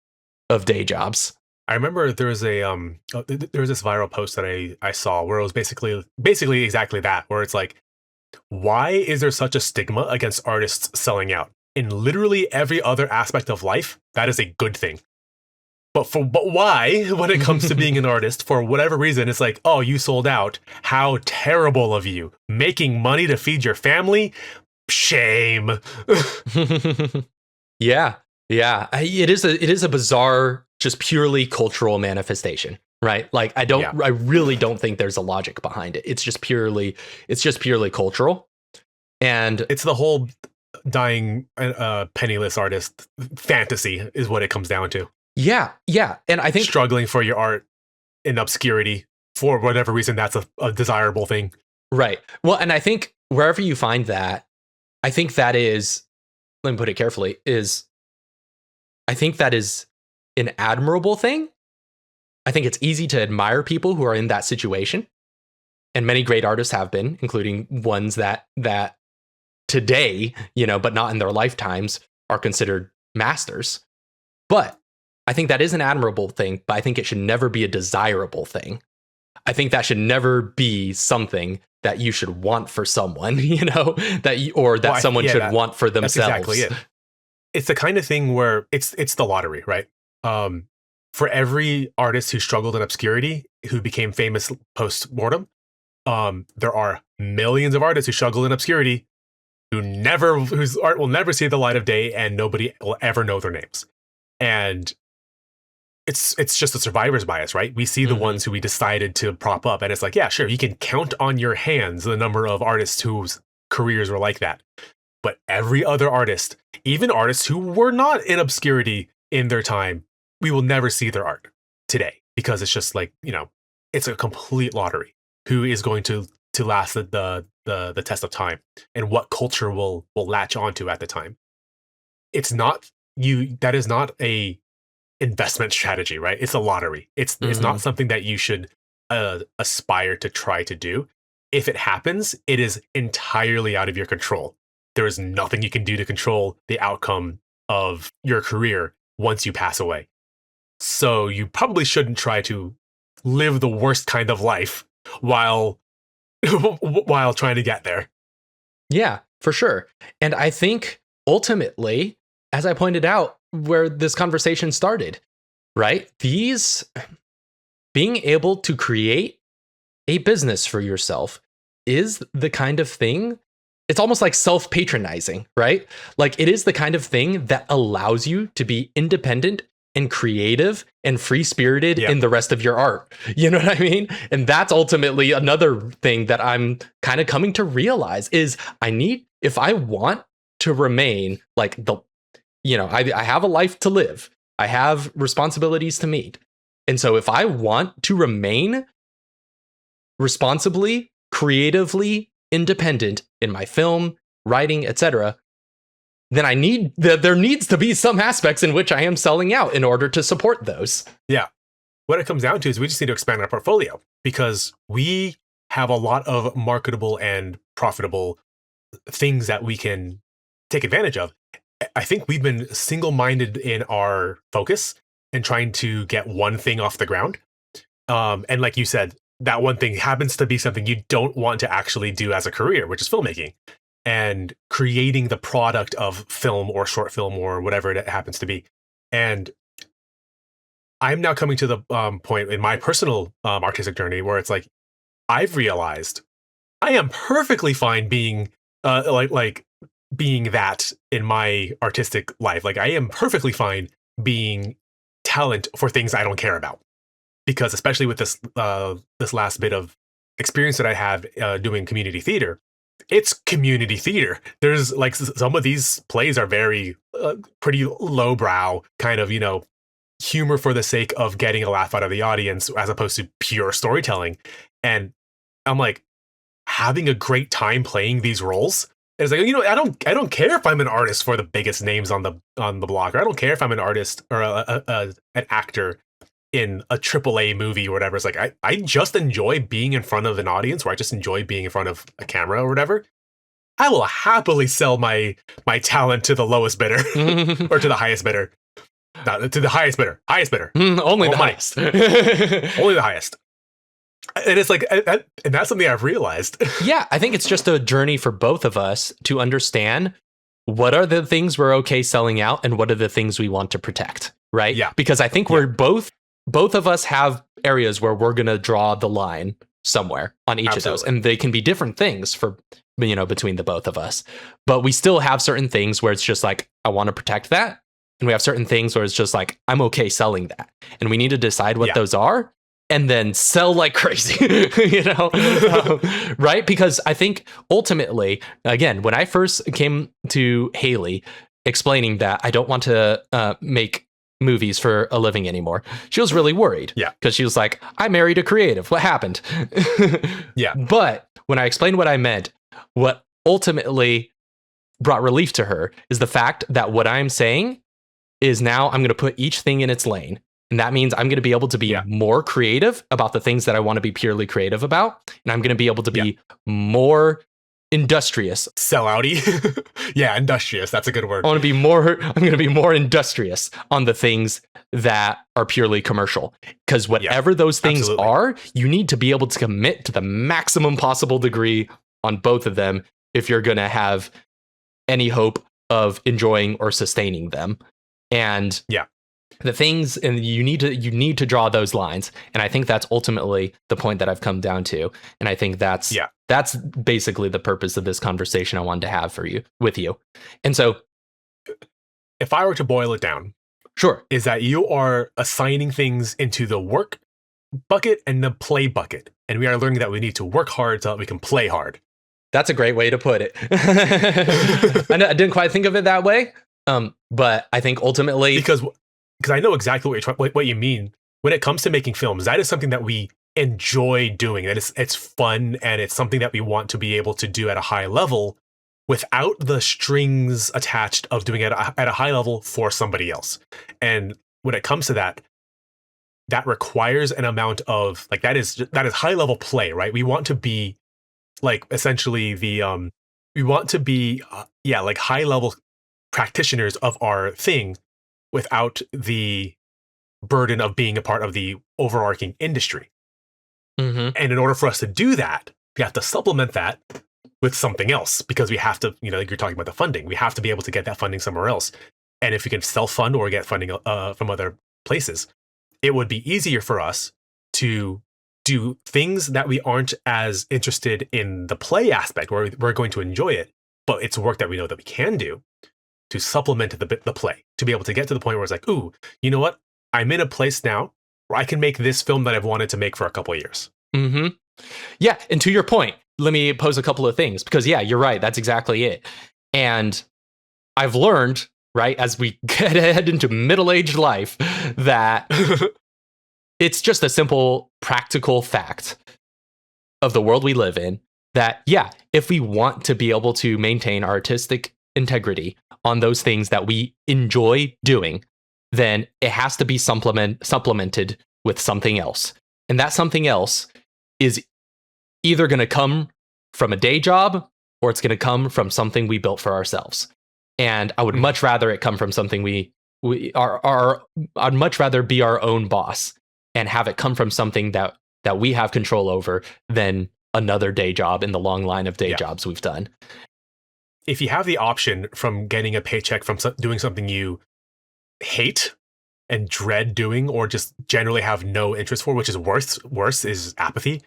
of day jobs. I remember there was this viral post that I saw where it was basically exactly that, where it's like, why is there such a stigma against artists selling out? In literally every other aspect of life, that is a good thing. But why, when it comes to being an artist, for whatever reason, it's like, oh, you sold out. How terrible of you. Making money to feed your family? Shame. Yeah. It is a bizarre, just purely cultural manifestation, right? Like I really don't think there's a logic behind it. It's just purely cultural. And it's the whole dying penniless artist fantasy is what it comes down to. Yeah. And I think struggling for your art in obscurity, for whatever reason, that's a desirable thing. Right. Well, and I think wherever you find that, I think that is, let me put it carefully, I think that is an admirable thing. I think it's easy to admire people who are in that situation. And many great artists have been, including ones that today, but not in their lifetimes, are considered masters. But I think that is an admirable thing, but I think it should never be a desirable thing. I think that should never be something that you should want for someone, someone should want for themselves. That's exactly it. It's the kind of thing where it's the lottery, right? For every artist who struggled in obscurity, who became famous post-mortem, there are millions of artists who struggle in obscurity whose art will never see the light of day, and nobody will ever know their names. And it's just a survivor's bias, right? We see the ones who we decided to prop up, and it's like, yeah, sure, you can count on your hands the number of artists whose careers were like that. But every other artist, even artists who were not in obscurity in their time, we will never see their art today, because it's just like, it's a complete lottery. Who is going to last the test of time, and what culture will latch onto at the time? It's not you. That is not a investment strategy, right? It's a lottery. It's not something that you should aspire to try to do. If it happens, it is entirely out of your control. there is nothing you can do to control the outcome of your career once you pass away. So you probably shouldn't try to live the worst kind of life while while trying to get there. Yeah, for sure. And I think ultimately, as I pointed out, where this conversation started, right? Being able to create a business for yourself is the kind of thing, it's almost like self-patronizing, right? Like it is the kind of thing that allows you to be independent and creative and free-spirited in the rest of your art. You know what I mean? And that's ultimately another thing that I'm kind of coming to realize is if I want to remain like I have a life to live, I have responsibilities to meet. And so if I want to remain responsibly, creatively independent in my film, writing, etc., then there needs to be some aspects in which I am selling out in order to support those. Yeah. What it comes down to is we just need to expand our portfolio because we have a lot of marketable and profitable things that we can take advantage of. I think we've been single-minded in our focus and trying to get one thing off the ground. And like you said, that one thing happens to be something you don't want to actually do as a career, which is filmmaking and creating the product of film or short film or whatever it happens to be. And I'm now coming to the point in my personal artistic journey where it's like, I've realized I am perfectly fine being being that in my artistic life. Like I am perfectly fine being talent for things I don't care about. Because especially with this last bit of experience that I have doing community theater, it's community theater. There's like some of these plays are very pretty lowbrow kind of, humor for the sake of getting a laugh out of the audience as opposed to pure storytelling. And I'm like having a great time playing these roles. And it's like, I don't care if I'm an artist for the biggest names on the block, or I don't care if I'm an artist or an actor in a AAA movie or whatever. It's like, I just enjoy being in front of an audience, or I just enjoy being in front of a camera or whatever. I will happily sell my talent to the lowest bidder or to the highest bidder. No, to the highest bidder. Only the highest. Only the highest. And it's like, and that's something I've realized. Yeah, I think it's just a journey for both of us to understand what are the things we're okay selling out and what are the things we want to protect, right? Yeah. Because I think we're both of us have areas where we're going to draw the line somewhere on each of those. And they can be different things for, between the both of us. But we still have certain things where it's just like, I want to protect that. And we have certain things where it's just like, I'm okay selling that. And we need to decide what those are and then sell like crazy, right? Because I think ultimately, again, when I first came to Haley explaining that I don't want to make movies for a living anymore, she was really worried. Yeah. Because she was like, I married a creative. What happened? Yeah. But when I explained what I meant, what ultimately brought relief to her is the fact that what I'm saying is now I'm going to put each thing in its lane. And that means I'm going to be able to be more creative about the things that I want to be purely creative about. And I'm going to be able to be more industrious. Sellouty. Yeah, industrious. That's a good word. I'm going to be more industrious on the things that are purely commercial. Because whatever those things are, you need to be able to commit to the maximum possible degree on both of them if you're going to have any hope of enjoying or sustaining them. And the things, and you need to draw those lines. And I think that's ultimately the point that I've come down to. And I think that's basically the purpose of this conversation I wanted to have with you. And so if I were to boil it down, sure, is that you are assigning things into the work bucket and the play bucket. And we are learning that we need to work hard so that we can play hard. That's a great way to put it. I didn't quite think of it that way. But I think ultimately, because I know exactly what you mean when it comes to making films. That is something that we enjoy doing. That it's fun, and it's something that we want to be able to do at a high level without the strings attached of doing it at a high level for somebody else. And when it comes to that requires an amount of that is high level play, right? We want to be like essentially the we want to be like high level practitioners of our thing without the burden of being a part of the overarching industry. Mm-hmm. And in order for us to do that, we have to supplement that with something else, because we have to, like you're talking about the funding, we have to be able to get that funding somewhere else. And if we can self-fund or get funding from other places, it would be easier for us to do things that we aren't as interested in the play aspect, where we're going to enjoy it, but it's work that we know that we can do, to supplement the play, to be able to get to the point where it's like, ooh, you know what? I'm in a place now where I can make this film that I've wanted to make for a couple of years. Mm-hmm. Yeah, and to your point, let me pose a couple of things, because yeah, you're right. That's exactly it. And I've learned, right, as we head into middle-aged life, that it's just a simple, practical fact of the world we live in that, yeah, if we want to be able to maintain artistic integrity on those things that we enjoy doing, then it has to be supplemented with something else. And that something else is either going to come from a day job, or it's going to come from something we built for ourselves. And I would much rather it come from something I'd much rather be our own boss and have it come from something that we have control over than another day job in the long line of day jobs we've done. If you have the option from getting a paycheck from doing something you hate and dread doing, or just generally have no interest for, which is worse is apathy.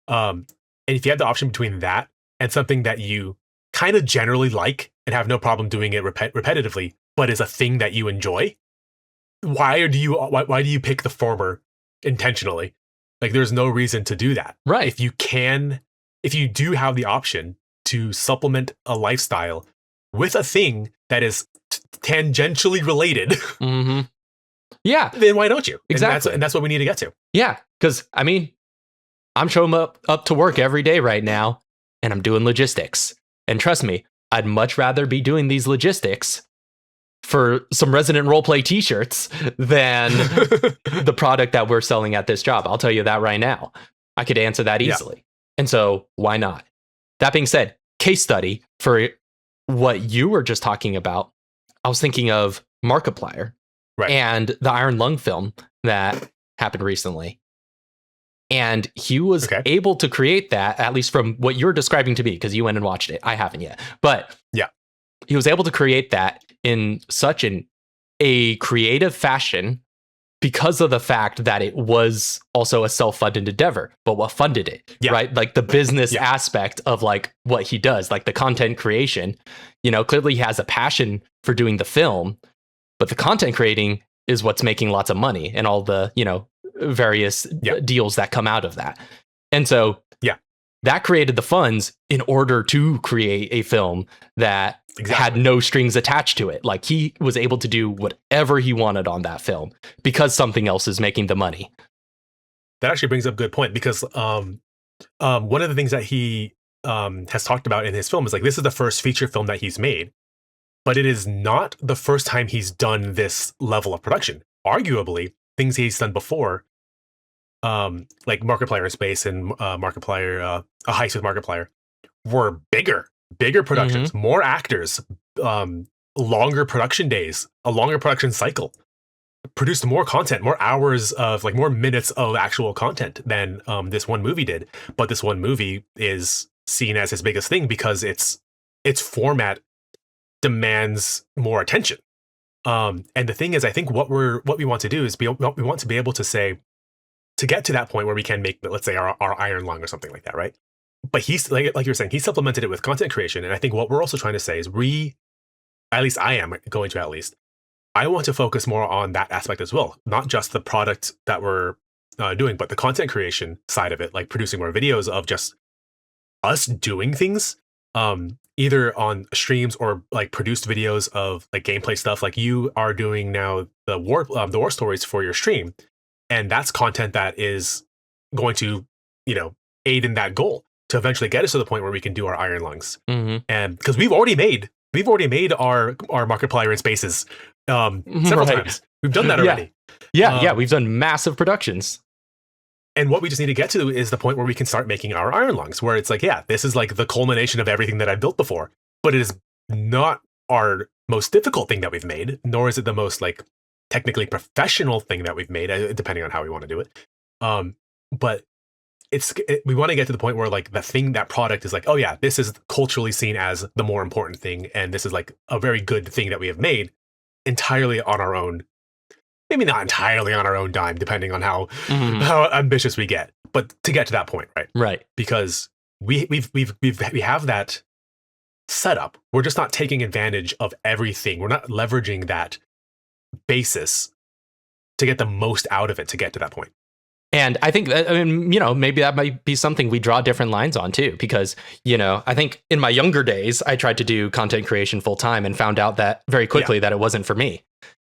And if you have the option between that and something that you kind of generally like and have no problem doing it repetitively, but is a thing that you enjoy, why do you pick the former intentionally? Like, there's no reason to do that. Right. If you do have the option to supplement a lifestyle with a thing that is tangentially related, mm-hmm. Yeah, then why don't you? Exactly. And that's what we need to get to. Yeah, because I mean, I'm showing up to work every day right now, and I'm doing logistics. And trust me, I'd much rather be doing these logistics for some Resident Roleplay t-shirts than the product that we're selling at this job. I'll tell you that right now. I could answer that easily. Yeah. And so why not? That being said, case study for what you were just talking about, I was thinking of Markiplier. Right. And the Iron Lung film that happened recently. And he was able to create that, at least from what you're describing to me, because you went and watched it. I haven't yet. But yeah, he was able to create that in such a creative fashion because of the fact that it was also a self-funded endeavor. But what funded it, right? Like the business aspect of like what he does, like the content creation, clearly he has a passion for doing the film. But the content creating is what's making lots of money and all the, various deals that come out of that. And so, that created the funds in order to create a film that had no strings attached to it. Like, he was able to do whatever he wanted on that film because something else is making the money. That actually brings up a good point, because one of the things that he has talked about in his film is like, this is the first feature film that he's made. But it is not the first time he's done this level of production. Arguably, things he's done before, like Markiplier in Space and Markiplier, A Heist with Markiplier, were bigger productions, more actors, longer production days, a longer production cycle, produced more content, more hours of, like, more minutes of actual content than this one movie did. But this one movie is seen as his biggest thing because its format demands more attention. And the thing is, I think what we want to do is we want to be able to say, to get to that point where we can make, let's say, our Iron Lung or something like that, right? But he's like you were saying, he supplemented it with content creation. And I think what we're also trying to say is at least I am going to, I want to focus more on that aspect as well. Not just the product that we're doing, but the content creation side of it, like producing more videos of just us doing things, either on streams or like produced videos of like gameplay stuff, like you are doing now the war stories for your stream. And that's content that is going to, aid in that goal to eventually get us to the point where we can do our Iron Lungs. Mm-hmm. And because we've already made our Markiplier in Spaces several times. We've done that already. Yeah, we've done massive productions. And what we just need to get to is the point where we can start making our iron lungs, where it's like, yeah, this is like the culmination of everything that I've built before, but it is not our most difficult thing that we've made, nor is it the most like technically professional thing that we've made, depending on how we want to do it. But we want to get to the point where like that product is like, oh yeah, this is culturally seen as the more important thing, and this is like a very good thing that we have made entirely on our own. Maybe not entirely on our own dime, depending on how ambitious we get. But to get to that point, right? Right. Because we have that setup. We're just not taking advantage of everything. We're not leveraging that basis to get the most out of it to get to that point. And I think that, I mean, you know, maybe that might be something we draw different lines on too, because, you know, I think in my younger days, I tried to do content creation full time and found out that very quickly that it wasn't for me.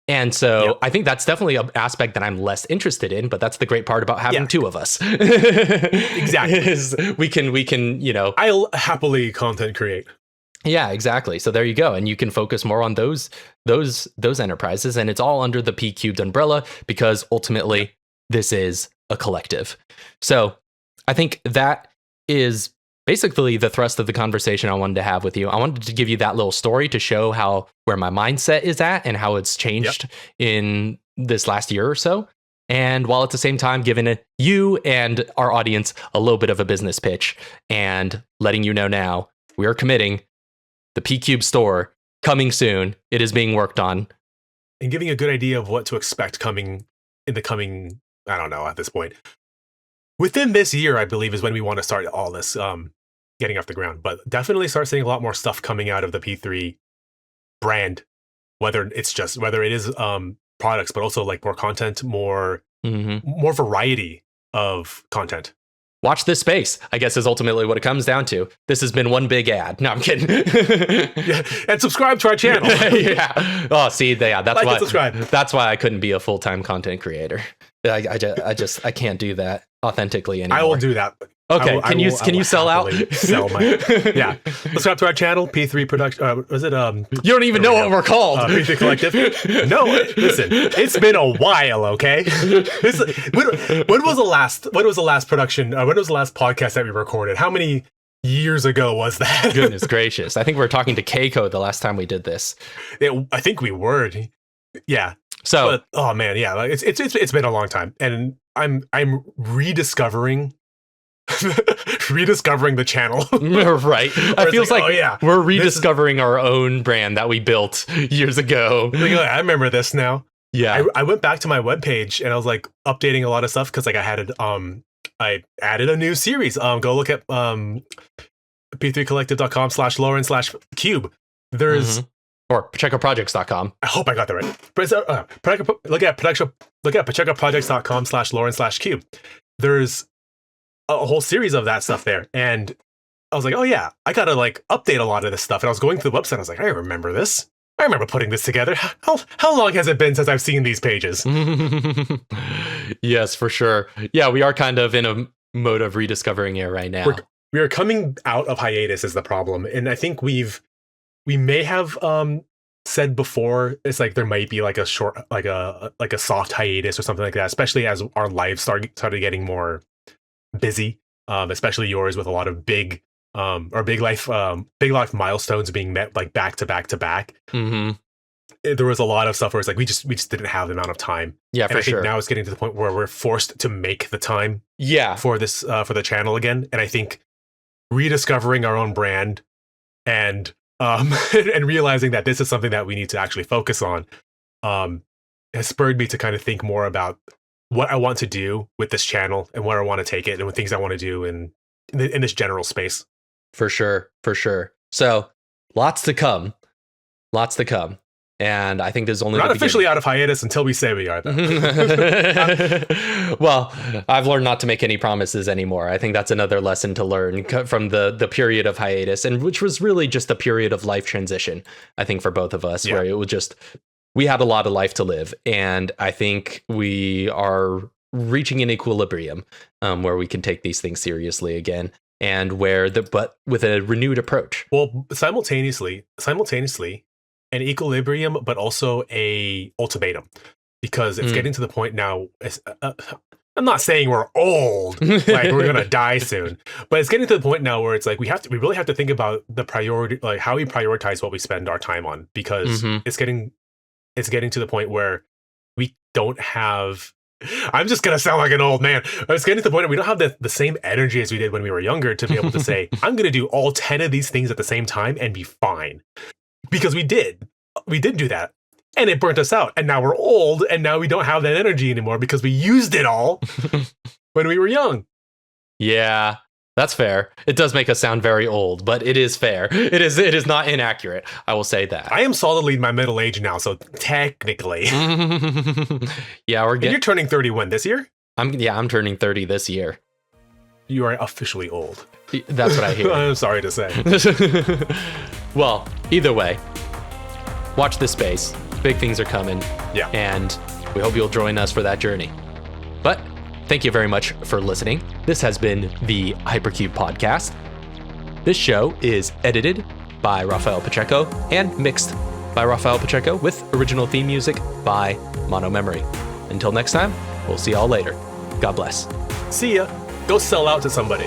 And so I think that's definitely an aspect that I'm less interested in, but that's the great part about having two of us. Exactly. Is we can, you know, I'll happily content create. Yeah, exactly. So there you go. And you can focus more on those enterprises, and it's all under the P-Cubed umbrella, because ultimately this is a collective. So I think that is basically the thrust of the conversation I wanted to have with you. I wanted to give you that little story to show where my mindset is at and how it's changed in this last year or so. And while at the same time giving you and our audience a little bit of a business pitch and letting you know now we are committing the P-Cube store coming soon. It is being worked on. And giving a good idea of what to expect coming in the coming, I don't know at this point. Within this year, I believe, is when we want to start all this getting off the ground. But definitely start seeing a lot more stuff coming out of the P3 brand, whether it is products, but also like more content, more variety of content. Watch this space, I guess, is ultimately what it comes down to. This has been one big ad. No, I'm kidding. And subscribe to our channel. Yeah. Oh, see, that's like why. And subscribe. That's why I couldn't be a full-time content creator. I can't do that authentically anymore. I will do that. Okay, can you sell out? Sell my subscribe to our channel, P3 Production. Was it You don't even know what we're called. P3 Collective. No, listen, it's been a while. Okay, when was the last production? When was the last podcast that we recorded? How many years ago was that? Goodness gracious! I think we were talking to Keiko the last time we did this. I think we were. Yeah. So, but, oh man, yeah, it's been a long time, and I'm rediscovering the channel. Right. It feels like we're rediscovering our own brand that we built years ago. I remember this now. Yeah. I went back to my webpage and I was like updating a lot of stuff because like I added a new series. Go look at p3collective.com/Lauren/cube. There's or PachecoProjects.com. I hope I got that right. Look at PachecoProjects.com/Lauren/cube. There's a whole series of that stuff there, and I was like, oh yeah, I gotta like update a lot of this stuff. And I was going through the website, I was like, I remember this. I remember putting this together. How long has it been since I've seen these pages? Yes, for sure. Yeah, we are kind of in a mode of rediscovering it right now. We are coming out of hiatus is the problem, and I think we may have said before, it's like there might be like a short, like a soft hiatus or something like that, especially as our lives started getting more busy, especially yours with a lot of big life milestones being met like back to back to back. There was a lot of stuff where it's like we just didn't have the amount of time. Yeah, and I think now it's getting to the point where we're forced to make the time. Yeah, for this for the channel again, and I think rediscovering our own brand and and realizing that this is something that we need to actually focus on has spurred me to kind of think more about what I want to do with this channel and where I want to take it and what things I want to do in this general space. For sure. So lots to come. And I think there's only not officially out of hiatus until we say we are, though. Well, I've learned not to make any promises anymore. I think that's another lesson to learn from the period of hiatus, and which was really just a period of life transition, I think, for both of us, where it was just, we had a lot of life to live. And I think we are reaching an equilibrium where we can take these things seriously again, and but with a renewed approach. Well, simultaneously, an equilibrium, but also a ultimatum, because it's getting to the point now. I'm not saying we're old, like we're gonna die soon, but it's getting to the point now where it's like we really have to think about the priority, like how we prioritize what we spend our time on, because it's getting to the point where we don't have. I'm just gonna sound like an old man. It's getting to the point where we don't have the same energy as we did when we were younger to be able to say, I'm gonna do all 10 of these things at the same time and be fine, because we did do that. And it burnt us out. And now we're old, and now we don't have that energy anymore because we used it all when we were young. Yeah, that's fair. It does make us sound very old, but it is fair. It is not inaccurate. I will say that. I am solidly in my middle age now, so technically. Yeah, we're getting. You're turning 31 this year? I'm turning 30 this year. You are officially old. That's what I hear. I'm sorry to say. Well, either way, watch this space. Big things are coming. Yeah. And we hope you'll join us for that journey. But thank you very much for listening. This has been the Hypercube podcast. This show is edited by Raphael Pacheco and mixed by Raphael Pacheco with original theme music by Mono Memory. Until next time, we'll see y'all later. God bless. See ya. Go sell out to somebody.